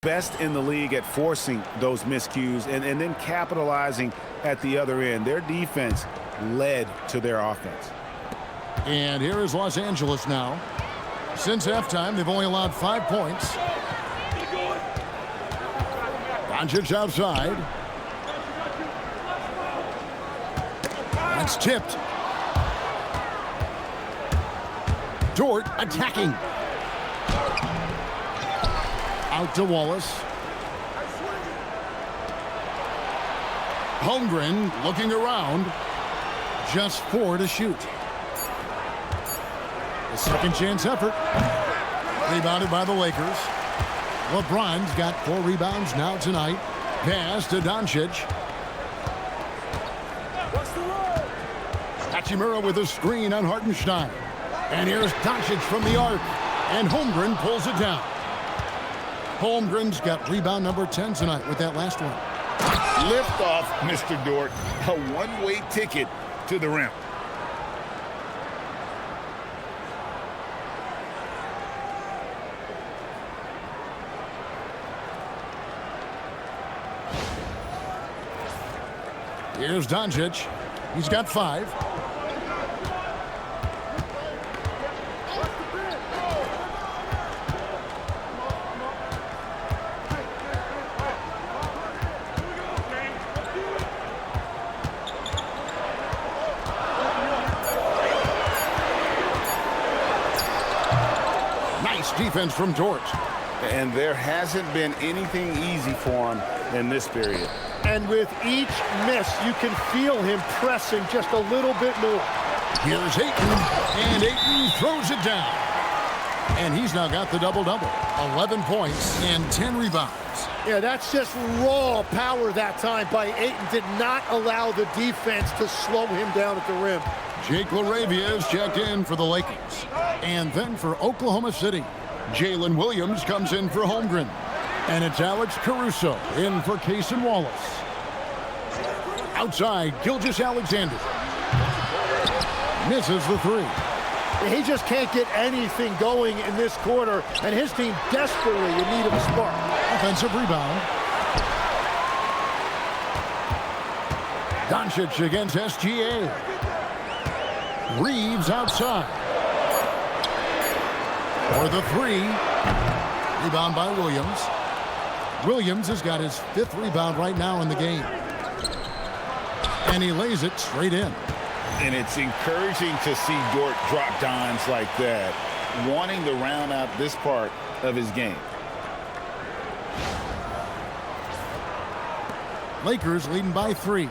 Best in the league at forcing those miscues and then capitalizing at the other end. Their defense led to their offense.
And here is Los Angeles now. Since halftime, they've only allowed 5 points. Doncic outside. That's tipped. Dort attacking. Out to Wallace. Holmgren looking around. Just 4 to shoot. A second chance effort. Rebounded by the Lakers. LeBron's got 4 rebounds now tonight. Pass to Doncic. Hachimura with a screen on Hartenstein. And here's Doncic from the arc. And Holmgren pulls it down. Holmgren's got rebound number 10 tonight with that last one.
Lift off, Mr. Dort. A one-way ticket to the rim.
Here's Doncic. He's got 5. Nice defense from Dort.
And there hasn't been anything easy for him in this period.
And with each miss, you can feel him pressing just a little bit more.
Here's Ayton, and Ayton throws it down. And he's now got the double-double. 11 points and 10 rebounds.
Yeah, that's just raw power that time by Ayton. Did not allow the defense to slow him down at the rim.
Jake LaRavia checked in for the Lakers. And then for Oklahoma City, Jalen Williams comes in for Holmgren. And it's Alex Caruso in for Cason Wallace. Outside, Gilgeous Alexander. Misses the 3.
He just can't get anything going in this quarter, and his team desperately in need of a spark.
Offensive rebound. Doncic against SGA. Reaves outside. For the 3. Rebound by Williams. Williams has got his 5th rebound right now in the game. And he lays it straight in.
And it's encouraging to see Dort drop dimes like that, wanting to round out this part of his game.
Lakers leading by 3.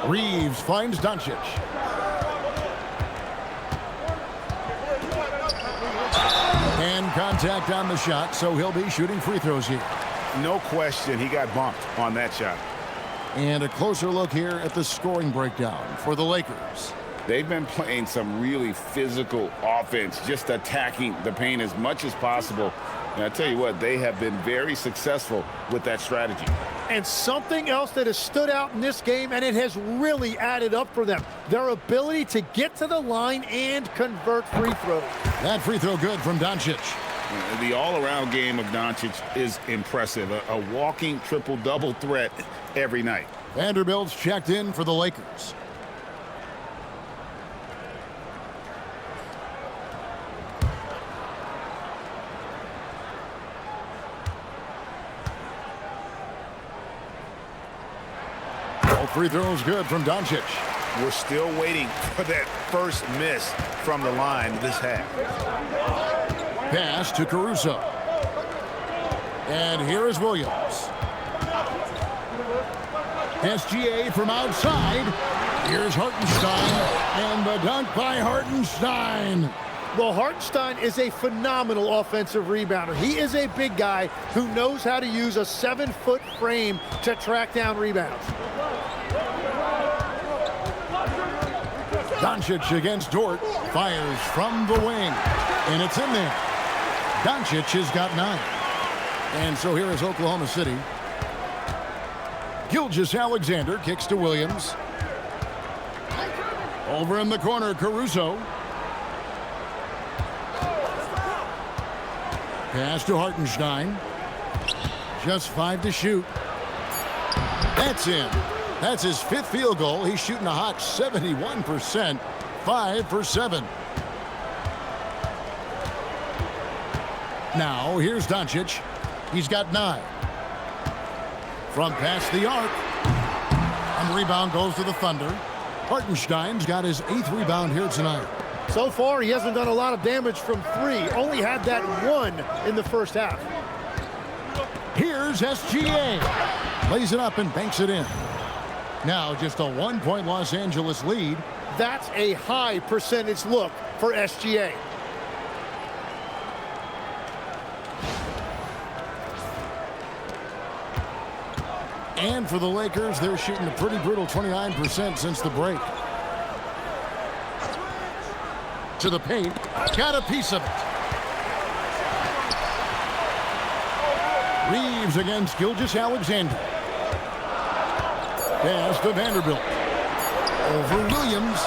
Reaves finds Doncic. And contact on the shot, so he'll be shooting free throws here.
No question, he got bumped on that shot.
And a closer look here at the scoring breakdown for the Lakers.
They've been playing some really physical offense, just attacking the paint as much as possible. And I tell you what, they have been very successful with that strategy.
And something else that has stood out in this game, and it has really added up for them, their ability to get to the line and convert free throws.
That free throw good from Doncic.
The all-around game of Doncic is impressive. A walking triple-double threat every night.
Vanderbilt's checked in for the Lakers. All free throws good from Doncic.
We're still waiting for that first miss from the line this half.
Pass to Caruso. And here is Williams. SGA from outside. Here's Hartenstein. And the dunk by Hartenstein.
Well, Hartenstein is a phenomenal offensive rebounder. He is a big guy who knows how to use a 7-foot frame to track down rebounds.
Doncic against Dort. Fires from the wing. And it's in there. Doncic has got 9. And so here is Oklahoma City. Gilgeous Alexander kicks to Williams. Over in the corner, Caruso. Pass to Hartenstein. Just 5 to shoot. That's in. That's his 5th field goal. He's shooting a hot 71%. 5 for 7. Now, here's Doncic. He's got 9. From past the arc. And the rebound goes to the Thunder. Hartenstein's got his 8th rebound here tonight.
So far, he hasn't done a lot of damage from 3. Only had that 1 in the first half.
Here's SGA. Lays it up and banks it in. Now just a 1-point Los Angeles lead.
That's a high percentage look for SGA.
And for the Lakers, they're shooting a pretty brutal 29% since the break. To the paint. Got a piece of it. Reaves against Gilgeous Alexander. Pass to Vanderbilt. Over Williams.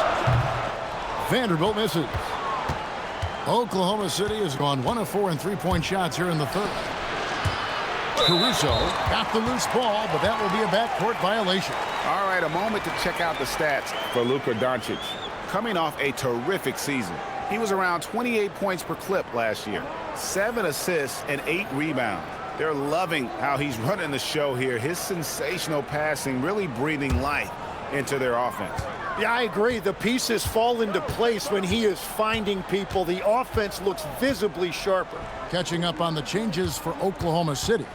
Vanderbilt misses. Oklahoma City has gone 1 of 4 in 3-point shots here in the third. Caruso got the loose ball, but that will be a backcourt violation.
All right, a moment to check out the stats for Luka Doncic. Coming off a terrific season. He was around 28 points per clip last year. 7 assists and 8 rebounds. They're loving how he's running the show here. His sensational passing really breathing life into their offense.
Yeah, I agree. The pieces fall into place when he is finding people. The offense looks visibly sharper.
Catching up on the changes for Oklahoma City.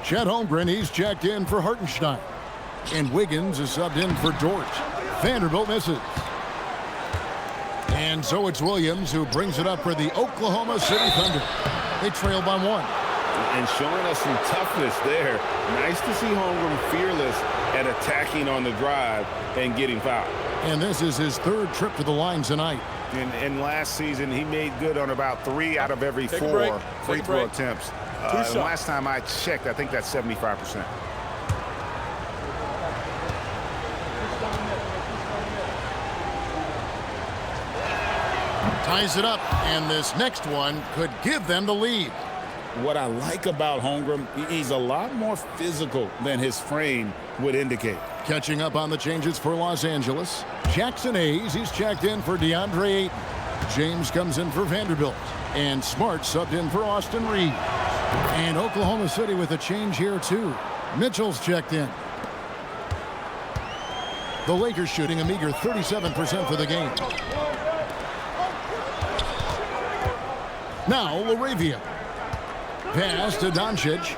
Chet Holmgren, he's checked in for Hartenstein. And Wiggins is subbed in for Dort. Vanderbilt misses. And so it's Williams who brings it up for the Oklahoma City Thunder. They trail by 1.
And showing us some toughness there. Nice to see Holmgren fearless at attacking on the drive and getting fouled.
And this is his 3rd trip to the line tonight.
And last season, he made good on about 3 out of every 4 free throw attempts. And last time I checked, I think that's 75%.
Ties it up, and this next one could give them the lead.
What I like about Holmgren, he's a lot more physical than his frame would indicate.
Catching up on the changes for Los Angeles. Jackson Hayes, he's checked in for DeAndre Ayton. James comes in for Vanderbilt. And Smart subbed in for Austin Reaves. And Oklahoma City with a change here, too. Mitchell's checked in. The Lakers shooting a meager 37% for the game. Now, LaRavia. Pass to Doncic.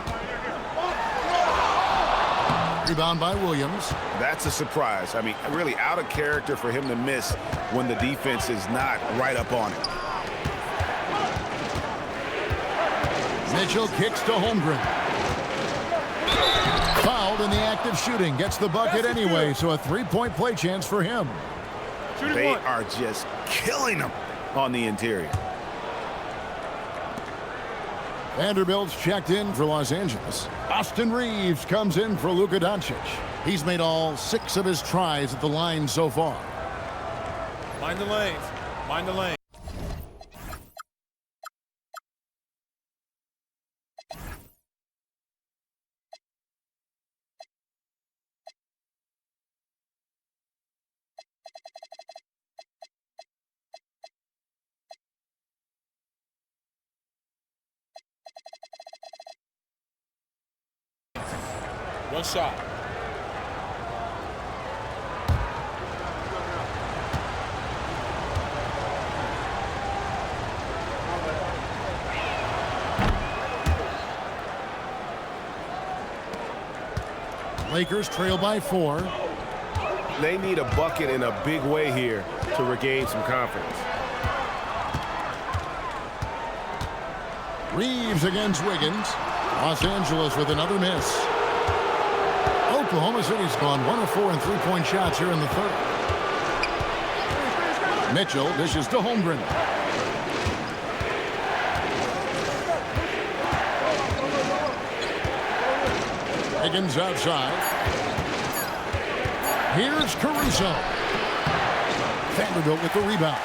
Rebound by Williams.
That's a surprise. I mean, really out of character for him to miss when the defense is not right up on him.
Mitchell kicks to Holmgren. Fouled in the act of shooting. Gets the bucket anyway, so a 3-point play chance for him.
They are just killing him on the interior.
Vanderbilt's checked in for Los Angeles. Austin Reaves comes in for Luka Doncic. He's made all 6 of his tries at the line so far.
Mind the lanes. Mind the lane. One shot.
Lakers trail by 4.
They need a bucket in a big way here to regain some confidence.
Reaves against Wiggins. Los Angeles with another miss. Oklahoma City's gone 1 of 4 in 3-point shots here in the third. Mitchell dishes to Holmgren. Higgins outside. Here's Caruso. Vanderbilt with the rebound.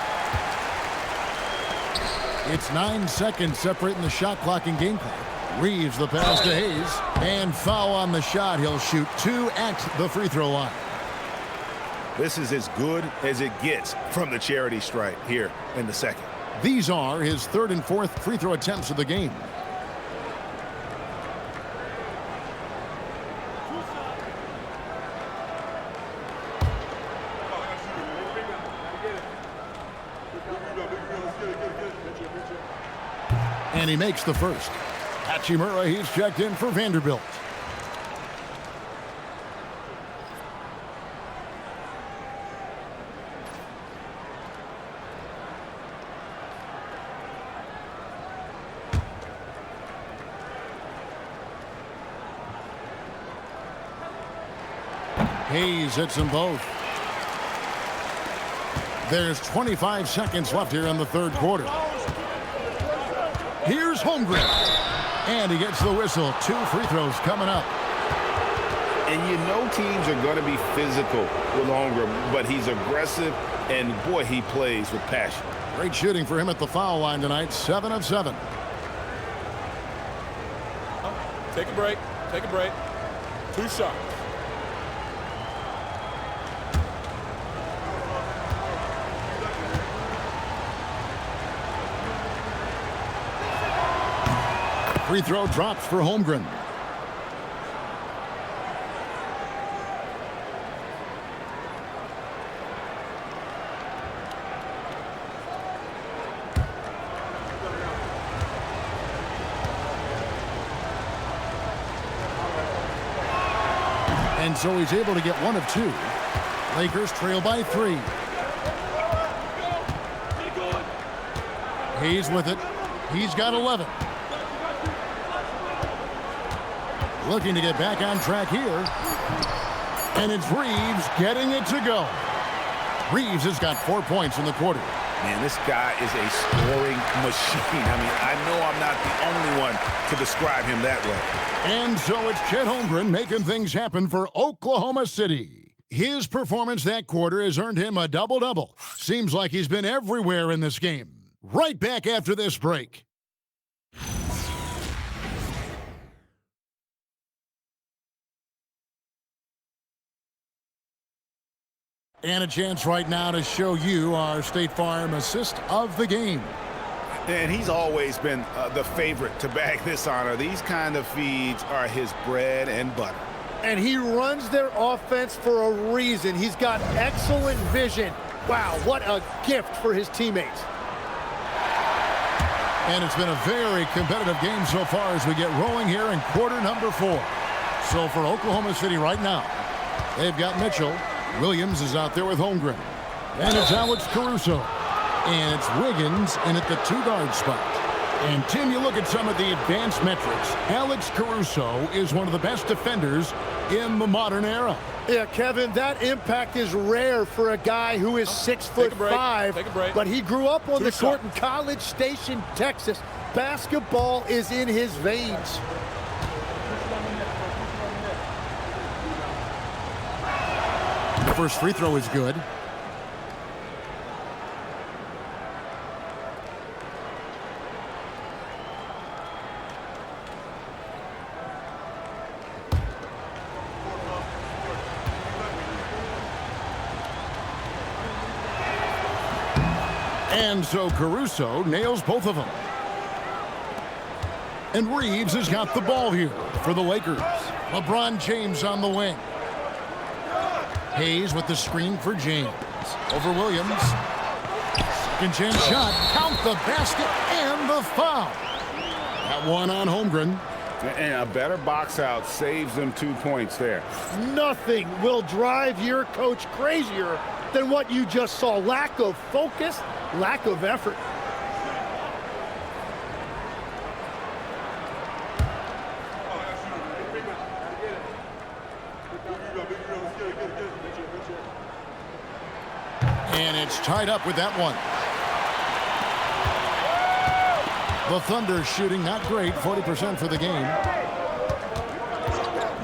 It's 9 seconds separating the shot clock and game clock. Reaves the pass to Hayes. And foul on the shot. He'll shoot 2 at the free throw line.
This is as good as it gets from the charity stripe here in the second.
These are his 3rd and 4th free throw attempts of the game. And he makes the first. Hachimura, he's checked in for Vanderbilt. Hayes hits them both. There's 25 seconds left here in the 3rd quarter. Here's Holmgren. And he gets the whistle. 2 free throws coming up.
And you know teams are going to be physical with Holmgren, but he's aggressive, and boy, he plays with passion.
Great shooting for him at the foul line tonight. 7 of 7.
Take a break. Take a break. 2 shots.
Free throw drops for Holmgren. And so he's able to get 1 of 2. Lakers trail by 3. Hayes with it. He's got 11. Looking to get back on track here. And it's Reaves getting it to go. Reaves has got 4 points in the quarter.
Man, this guy is a scoring machine. I mean, I know I'm not the only one to describe him that way.
And so it's Chet Holmgren making things happen for Oklahoma City. His performance that quarter has earned him a double-double. Seems like he's been everywhere in this game. Right back after this break. And a chance right now to show you our State Farm assist of the game.
And he's always been the favorite to bag this honor. These kind of feeds are his bread and butter.
And he runs their offense for a reason. He's got excellent vision. Wow, what a gift for his teammates.
And it's been a very competitive game so far as we get rolling here in quarter number 4. So for Oklahoma City right now, they've got Mitchell. Williams is out there with Holmgren. And it's Alex Caruso. And it's Wiggins in at the 2-guard spot. And Tim, you look at some of the advanced metrics. Alex Caruso is one of the best defenders in the modern era.
Yeah, Kevin, that impact is rare for a guy who is 6'5", but he grew up on the court in College Station, Texas. Basketball is in his veins.
The first free throw is good. And so Caruso nails both of them. And Reaves has got the ball here for the Lakers. LeBron James on the wing. Hayes with the screen for James. Over Williams. Second chance shot. Count the basket and the foul. That one on Holmgren.
And a better box out saves them 2 points there.
Nothing will drive your coach crazier than what you just saw. Lack of focus, lack of effort.
And it's tied up with that one. The Thunder shooting not great, 40% for the game.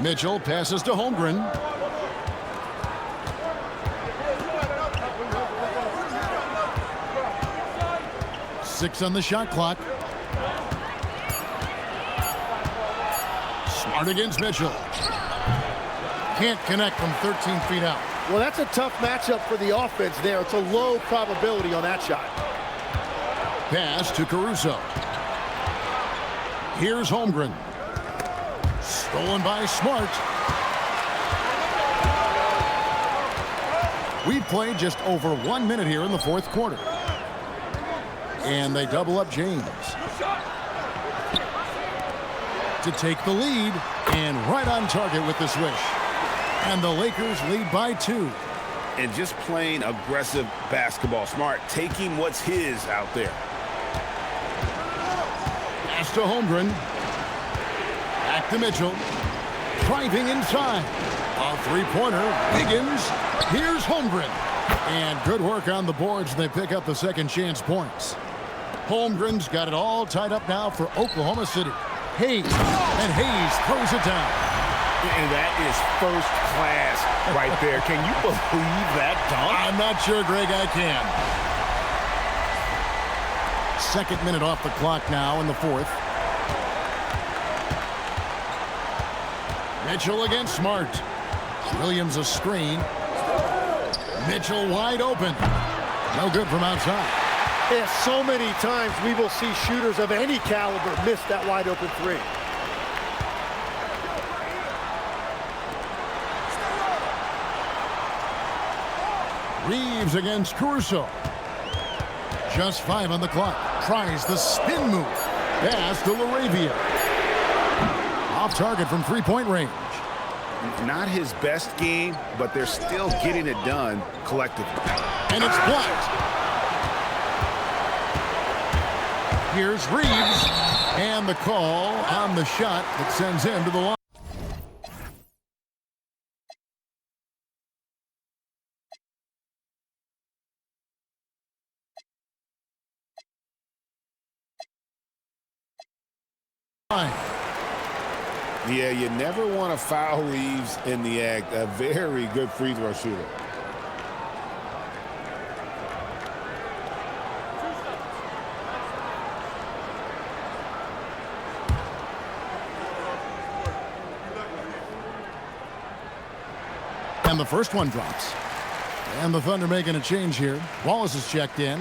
Mitchell passes to Holmgren. 6 on the shot clock. Smart against Mitchell. Can't connect from 13 feet out.
Well, that's a tough matchup for the offense there. It's a low probability on that shot.
Pass to Caruso. Here's Holmgren. Stolen by Smart. We played just over 1 minute here in the fourth quarter. And they double up James. To take the lead, and right on target with the swish. And the Lakers lead by 2.
And just playing aggressive basketball. Smart taking what's his out there.
Pass to Holmgren. Back to Mitchell. Driving inside. A three-pointer. Higgins. Here's Holmgren. And good work on the boards. They pick up the second chance points. Holmgren's got it all tied up now for Oklahoma City. Hayes. And Hayes throws it down.
And that is first class right there. Can you believe that dunk?
I'm not sure, Greg, I can. Second minute off the clock now in the fourth. Mitchell against Smart. Williams a screen. Mitchell wide open. No good from outside.
Yeah, so many times we will see shooters of any caliber miss that wide open three.
Reaves against Caruso. Just 5 on the clock. Tries the spin move. Pass to LaRavia. Off target from three-point range.
Not his best game, but they're still getting it done collectively.
And it's blocked. Here's Reaves. And the call on the shot that sends him to the line.
Yeah, you never want to foul Reaves in the act. A very good free throw shooter.
And the first one drops. And the Thunder making a change here. Wallace is checked in.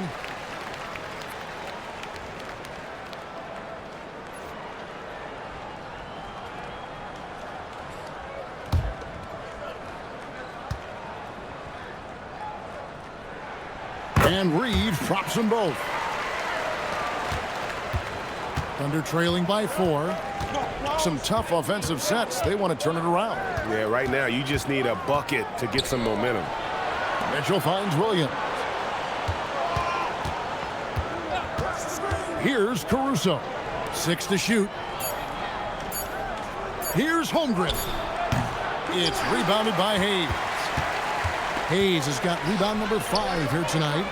And Reaves drops them both. Thunder trailing by 4. Some tough offensive sets. They want to turn it around.
Yeah, right now you just need a bucket to get some momentum.
Mitchell finds Williams. Here's Caruso. 6 to shoot. Here's Holmgren. It's rebounded by Hayes. Hayes has got rebound number 5 here tonight.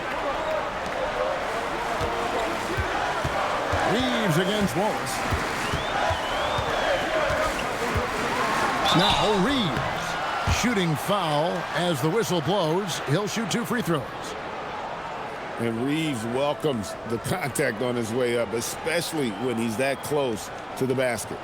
Reaves against Wallace. Now Reaves shooting foul as the whistle blows. He'll shoot 2 free throws.
And Reaves welcomes the contact on his way up, especially when he's that close to the basket.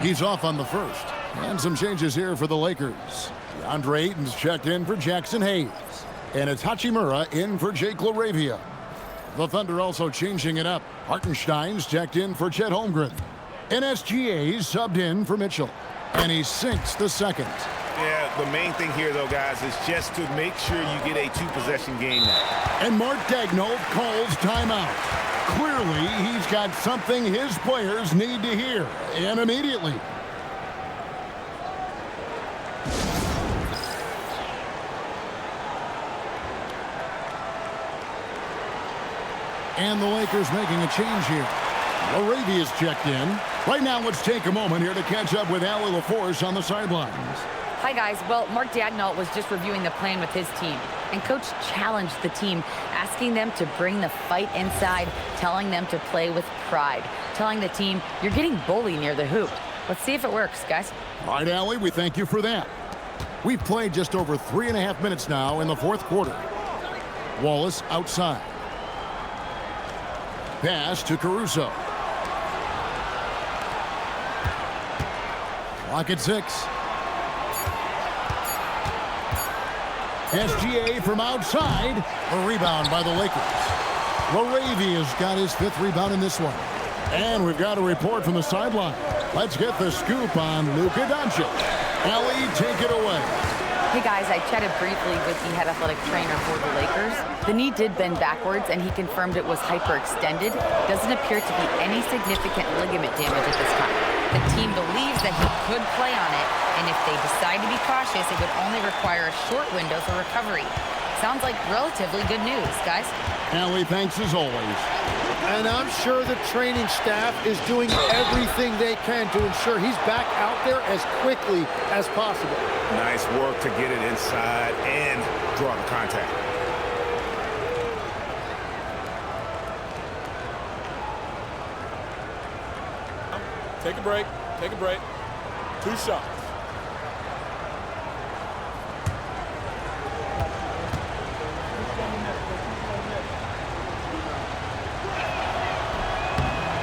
He's off on the first. And some changes here for the Lakers. DeAndre Ayton's checked in for Jackson Hayes. And it's Hachimura in for Jake LaRavia. The Thunder also changing it up. Hartenstein's checked in for Chet Holmgren. And SGA's subbed in for Mitchell. And he sinks the second.
Yeah, the main thing here, though, guys, is just to make sure you get a 2-possession game now.
And Mark Daigneault calls timeout. Clearly, he's got something his players need to hear. And immediately. And the Lakers making a change here. LaRavia's checked in. Right now, let's take a moment here to catch up with Allie LaForce on the sidelines.
Hi, guys. Well, Mark Dagnall was just reviewing the plan with his team, and Coach challenged the team, asking them to bring the fight inside, telling them to play with pride, telling the team, you're getting bullied near the hoop. Let's see if it works, guys.
All right, Allie, we thank you for that. We've played just over 3.5 minutes now in the fourth quarter. Wallace outside. Pass to Caruso. Clock at 6. SGA from outside. A rebound by the Lakers. LaRavia's got his 5th rebound in this one. And we've got a report from the sideline. Let's get the scoop on Luka Doncic. Allie, take it away.
Hey, guys, I chatted briefly with the head athletic trainer for the Lakers. The knee did bend backwards, and he confirmed it was hyperextended. Doesn't appear to be any significant ligament damage at this time. The team believes that he could play on it, and if they decide to be cautious, it would only require a short window for recovery. Sounds like relatively good news, guys.
Allie, thanks as always.
And I'm sure the training staff is doing everything they can to ensure he's back out there as quickly as possible.
Nice work to get it inside and draw the contact.
Take a break. Take a break. 2 shots.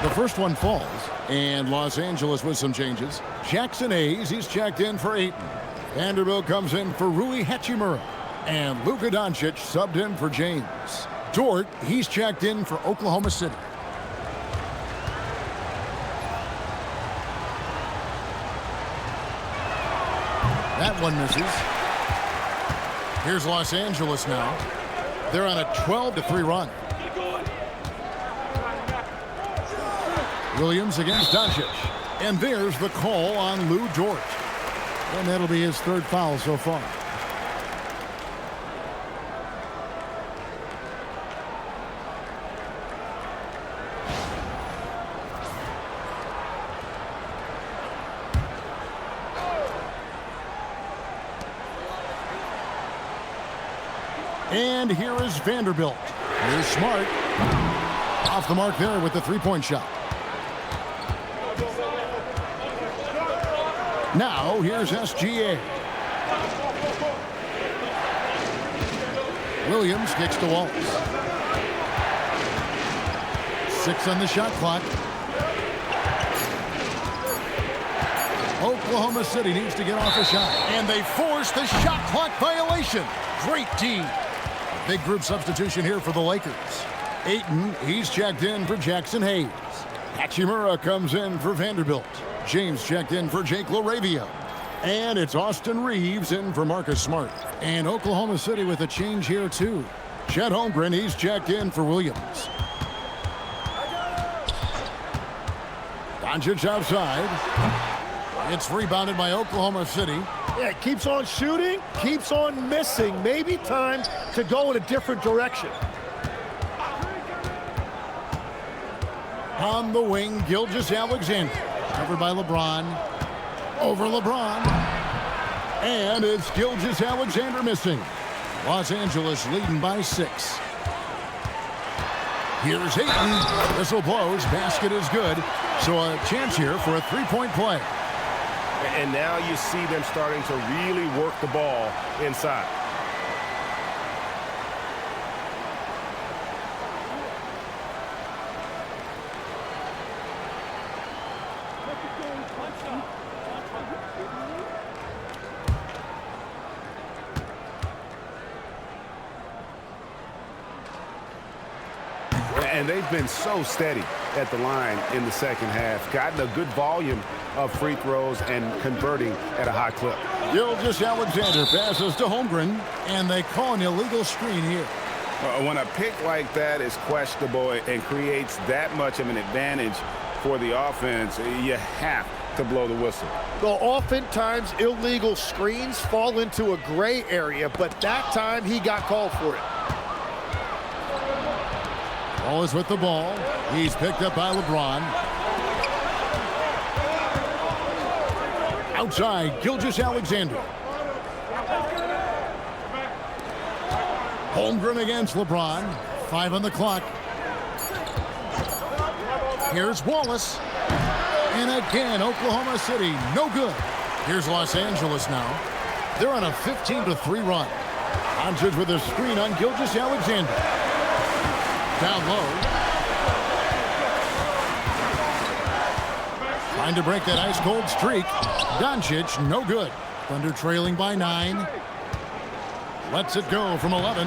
The first one falls, and Los Angeles with some changes. Jackson Hayes, he's checked in for Ayton. Vanderbilt comes in for Rui Hachimura. And Luka Doncic subbed in for James. Dort, he's checked in for Oklahoma City. That one misses. Here's Los Angeles now. They're on a 12-3 run. Williams against Doncic. And there's the call on Lou Dort. And that'll be his 3rd foul so far. And here is Vanderbilt. Here's Smart. Off the mark there with the 3-point shot. Now, here's SGA. Williams kicks to Wallace. 6 on the shot clock. Oklahoma City needs to get off a shot. And they force the shot clock violation. Great team. Big group substitution here for the Lakers. Ayton, he's checked in for Jackson Hayes. Hachimura comes in for Vanderbilt. James checked in for Jake LaRavia. And it's Austin Reaves in for Marcus Smart. And Oklahoma City with a change here, too. Chet Holmgren, he's checked in for Williams. Doncic outside. It's rebounded by Oklahoma City.
Yeah, keeps on shooting, keeps on missing. Maybe time to go in a different direction.
On the wing, Gilgeous Alexander. Covered by LeBron. Over LeBron. And it's Gilgeous Alexander missing. Los Angeles leading by 6. Here's Ayton. Whistle blows. Basket is good. So a chance here for a 3-point play.
And now you see them starting to really work the ball inside. And they've been so steady at the line in the second half. Gotten a good volume of free throws and converting at a high clip.
Gilgeous Alexander passes to Holmgren, and they call an illegal screen here.
When a pick like that is questionable and creates that much of an advantage for the offense, you have to blow the whistle.
Well, oftentimes illegal screens fall into a gray area, but that time he got called for it.
Wallace with the ball. He's picked up by LeBron. Outside, Gilgeous Alexander. Holmgren against LeBron. 5 on the clock. Here's Wallace. And again, Oklahoma City, no good. Here's Los Angeles now. They're on a 15-3 run. Doncic with a screen on Gilgeous Alexander. Down low. Trying to break that ice-cold streak. Doncic, no good. Thunder trailing by 9. Lets it go from 11.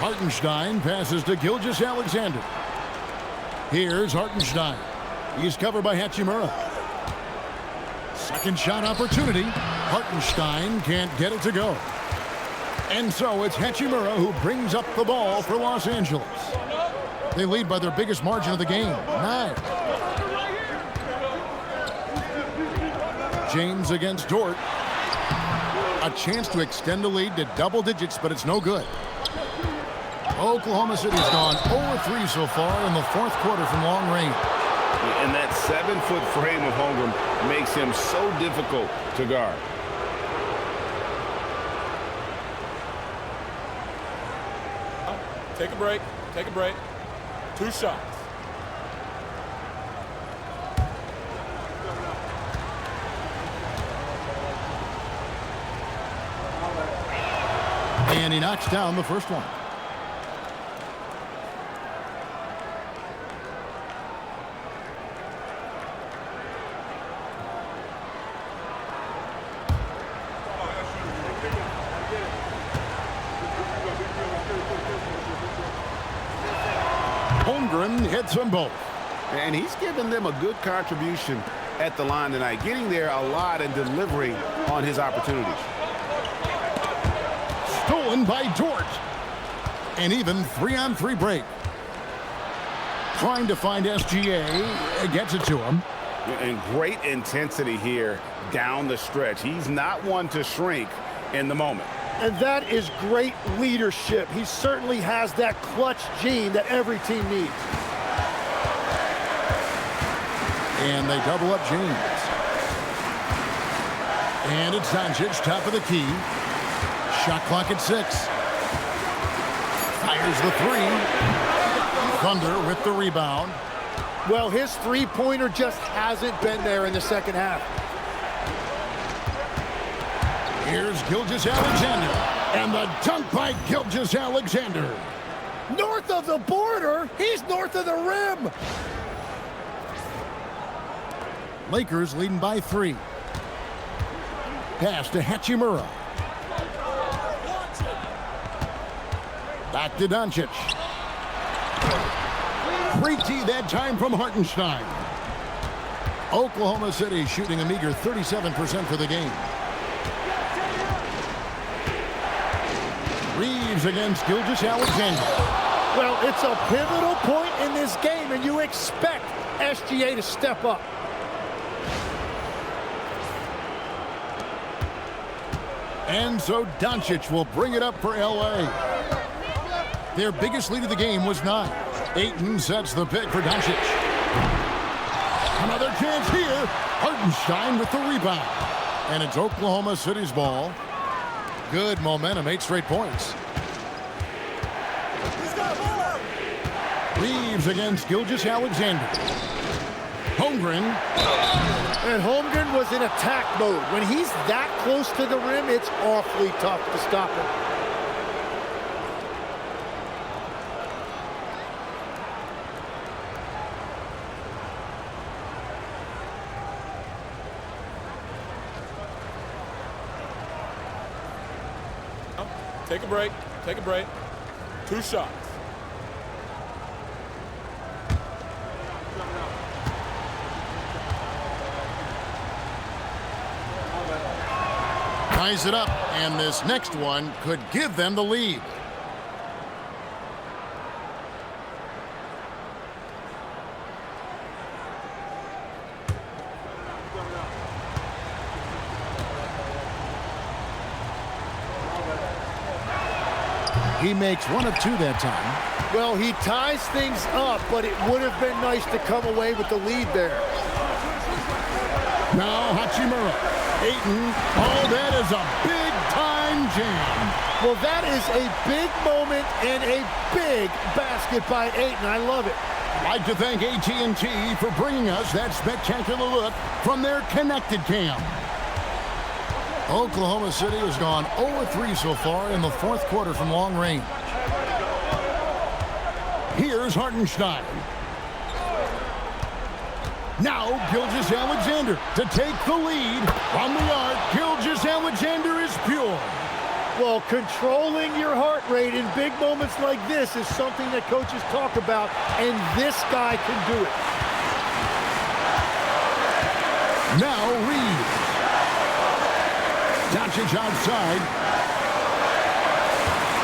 Hartenstein passes to Gilgeous Alexander. Here's Hartenstein. He's covered by Hachimura. Second shot opportunity. Hartenstein can't get it to go. And so it's Hachimura who brings up the ball for Los Angeles. They lead by their biggest margin of the game, 9. James against Dort. A chance to extend the lead to double digits, but it's no good. Oklahoma City's gone 0-3 so far in the fourth quarter from long range.
And that 7-foot frame of Holmgren makes him so difficult to guard.
Take a break. Take a break. 2 shots.
And he knocks down the first one. Holmgren hits them both.
And he's given them a good contribution at the line tonight, getting there a lot and delivering on his opportunities.
Stolen by Dort. And even 3-on-3 break. Trying to find SGA. Gets it to him.
And great intensity here down the stretch. He's not one to shrink in the moment.
And that is great leadership. He certainly has that clutch gene that every team needs.
And they double up James. And it's Doncic, top of the key. Shot clock at 6. Fires the 3. Thunder with the rebound.
Well, his three-pointer just hasn't been there in the second half.
Here's Gilgeous Alexander. And the dunk by Gilgeous Alexander.
North of the border, he's north of the rim.
Lakers leading by 3. Pass to Hachimura. Back to Doncic. 3T that time from Hartenstein. Oklahoma City shooting a meager 37% for the game. Reaves against Gilgeous Alexander.
Well, it's a pivotal point in this game, and you expect SGA to step up.
And so Doncic will bring it up for LA. Their biggest lead of the game was 9. Ayton sets the pick for Doncic. Another chance here. Hartenstein with the rebound. And it's Oklahoma City's ball. Good momentum, 8 straight points. Reaves against Gilgeous Alexander. Holmgren.
And Holmgren was in attack mode. When he's that close to the rim, it's awfully tough to stop him.
Take a break. Take a break. 2 shots.
Ties it up, and this next one could give them the lead. He makes 1 of 2 that time.
Well, he ties things up, but it would have been nice to come away with the lead there.
Now Hachimura. Ayton. Oh, that is a big-time jam.
Well, that is a big moment and a big basket by Ayton. I love it.
I'd like to thank AT&T for bringing us that spectacular look from their Connected Cam. Oklahoma City has gone 0-3 so far in the fourth quarter from long range. Here's Hartenstein. Now Gilgeous Alexander to take the lead. From the arc, Gilgeous Alexander is pure.
Well, controlling your heart rate in big moments like this is something that coaches talk about, and this guy can do it.
Now Reaves. Doncic outside.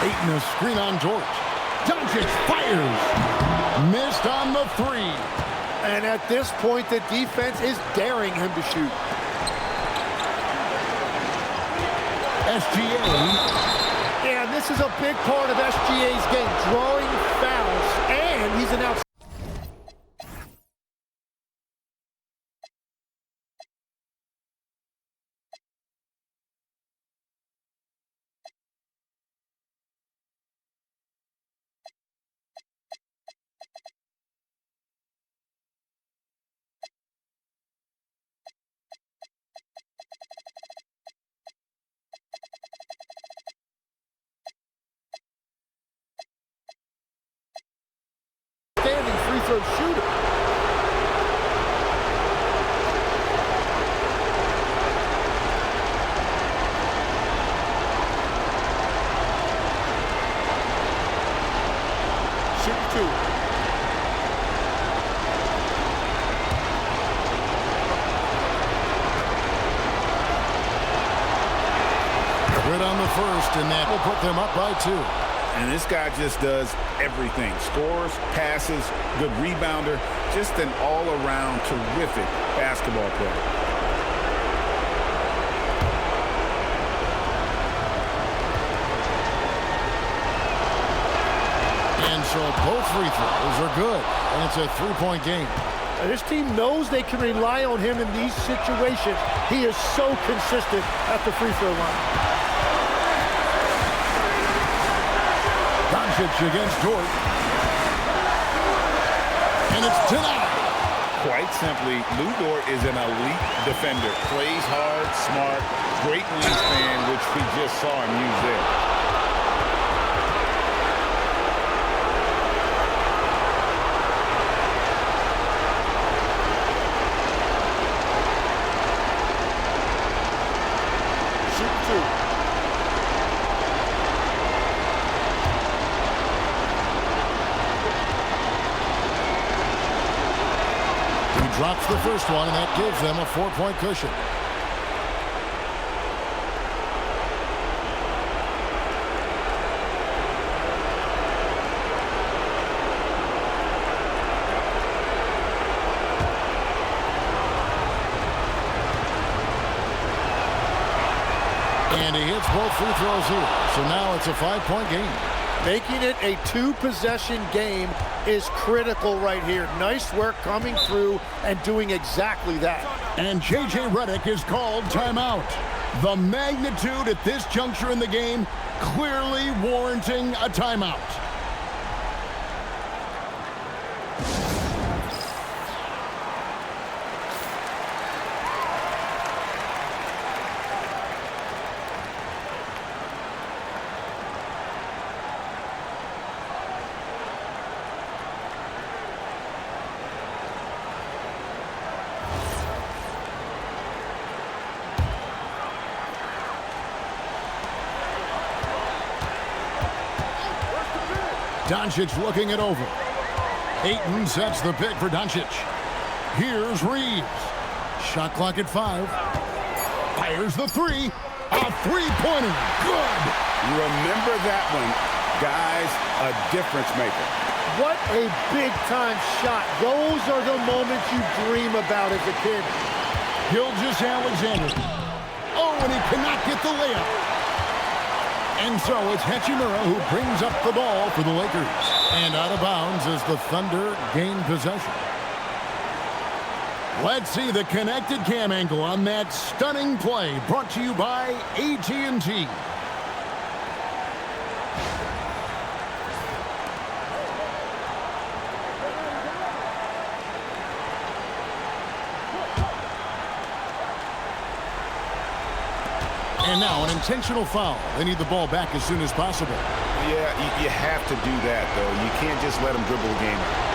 Ayton a screen on Dort. Doncic fires. Missed on the three.
And at this point, the defense is daring him to shoot.
SGA.
And this is a big part of SGA's game, drawing fouls, and he's an outside. Standing free throw shooter.
Shoot 2.
Good on the first, and that will put them up by 2.
And this guy just does everything. Scores, passes, good rebounder. Just an all-around terrific basketball player.
And so both free throws are good, and it's a three-point game.
This team knows they can rely on him in these situations. He is so consistent at the free throw line.
Doncic against Dort. And it's denied.
Quite simply, Lou Dort is an elite defender. Plays hard, smart, great wingspan, which we just saw him use there.
Drops the first one, and that gives them a 4-point cushion. And he hits both free throws here. So now it's a 5-point game.
Making it a 2-possession game is critical right here. Nice work coming through and doing exactly that.
And J.J. Redick is called timeout. The magnitude at this juncture in the game clearly warranting a timeout. Doncic looking it over. Ayton sets the pick for Doncic. Here's Reaves. Shot clock at 5. Fires the three. A three-pointer. Good.
Remember that one. Guys, a difference maker.
What a big-time shot. Those are the moments you dream about as a kid.
Gilgeous Alexander. Oh, and he cannot get the layup. And so it's Hachimura who brings up the ball for the Lakers. And out of bounds as the Thunder gain possession. Let's see the connected cam angle on that stunning play brought to you by AT&T. And now an intentional foul. They need the ball back as soon as possible.
Yeah, you have to do that, though. You can't just let them dribble the game out.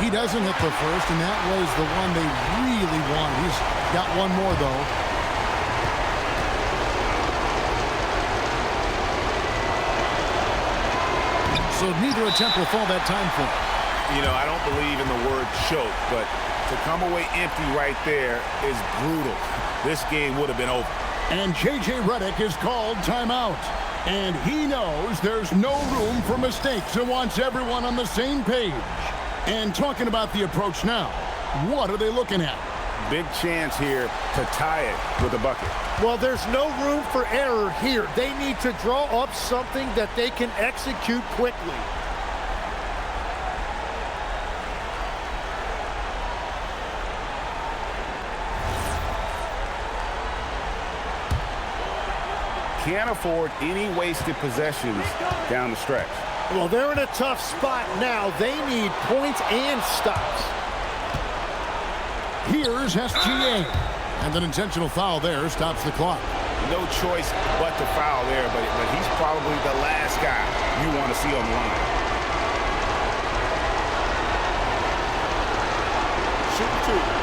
He doesn't hit the first, and that was the one they really want. He's got one more, though. So neither attempt will fall that time for him.
You know, I don't believe in the word choke, but to come away empty right there is brutal. This game would have been over.
And J.J. Redick is called timeout. And he knows there's no room for mistakes and wants everyone on the same page. And talking about the approach now, what are they looking at?
Big chance here to tie it with a bucket.
Well, there's no room for error here. They need to draw up something that they can execute quickly.
Can't afford any wasted possessions down the stretch.
Well, they're in a tough spot now. They need points and stops.
Here's SGA. And an intentional foul there stops the clock.
No choice but to foul there, but he's probably the last guy you want to see on the line.
Shoot two.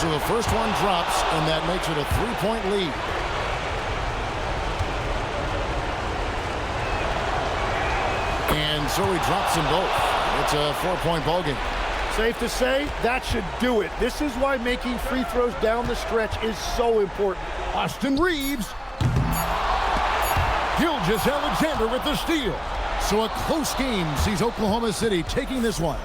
So the first one drops, and that makes it a three-point lead. And so he drops them both. It's a four-point ball game.
Safe to say, that should do it. This is why making free throws down the stretch is so important.
Austin Reaves. Gilgeous Alexander with the steal. So a close game sees Oklahoma City taking this one.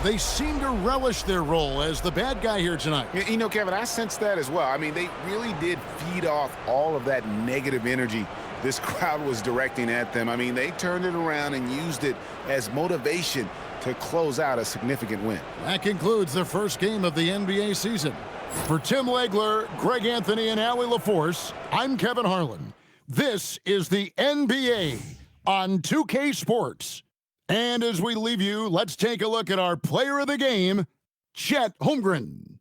They seem to relish their role as the bad guy here tonight.
You know, Kevin, I sense that as well. I mean, they really did feed off all of that negative energy this crowd was directing at them. I mean, they turned it around and used it as motivation to close out a significant win.
That concludes the first game of the NBA season. For Tim Legler, Greg Anthony, and Allie LaForce, I'm Kevin Harlan. This is the NBA on 2K Sports. And as we leave you, let's take a look at our player of the game, Chet Holmgren.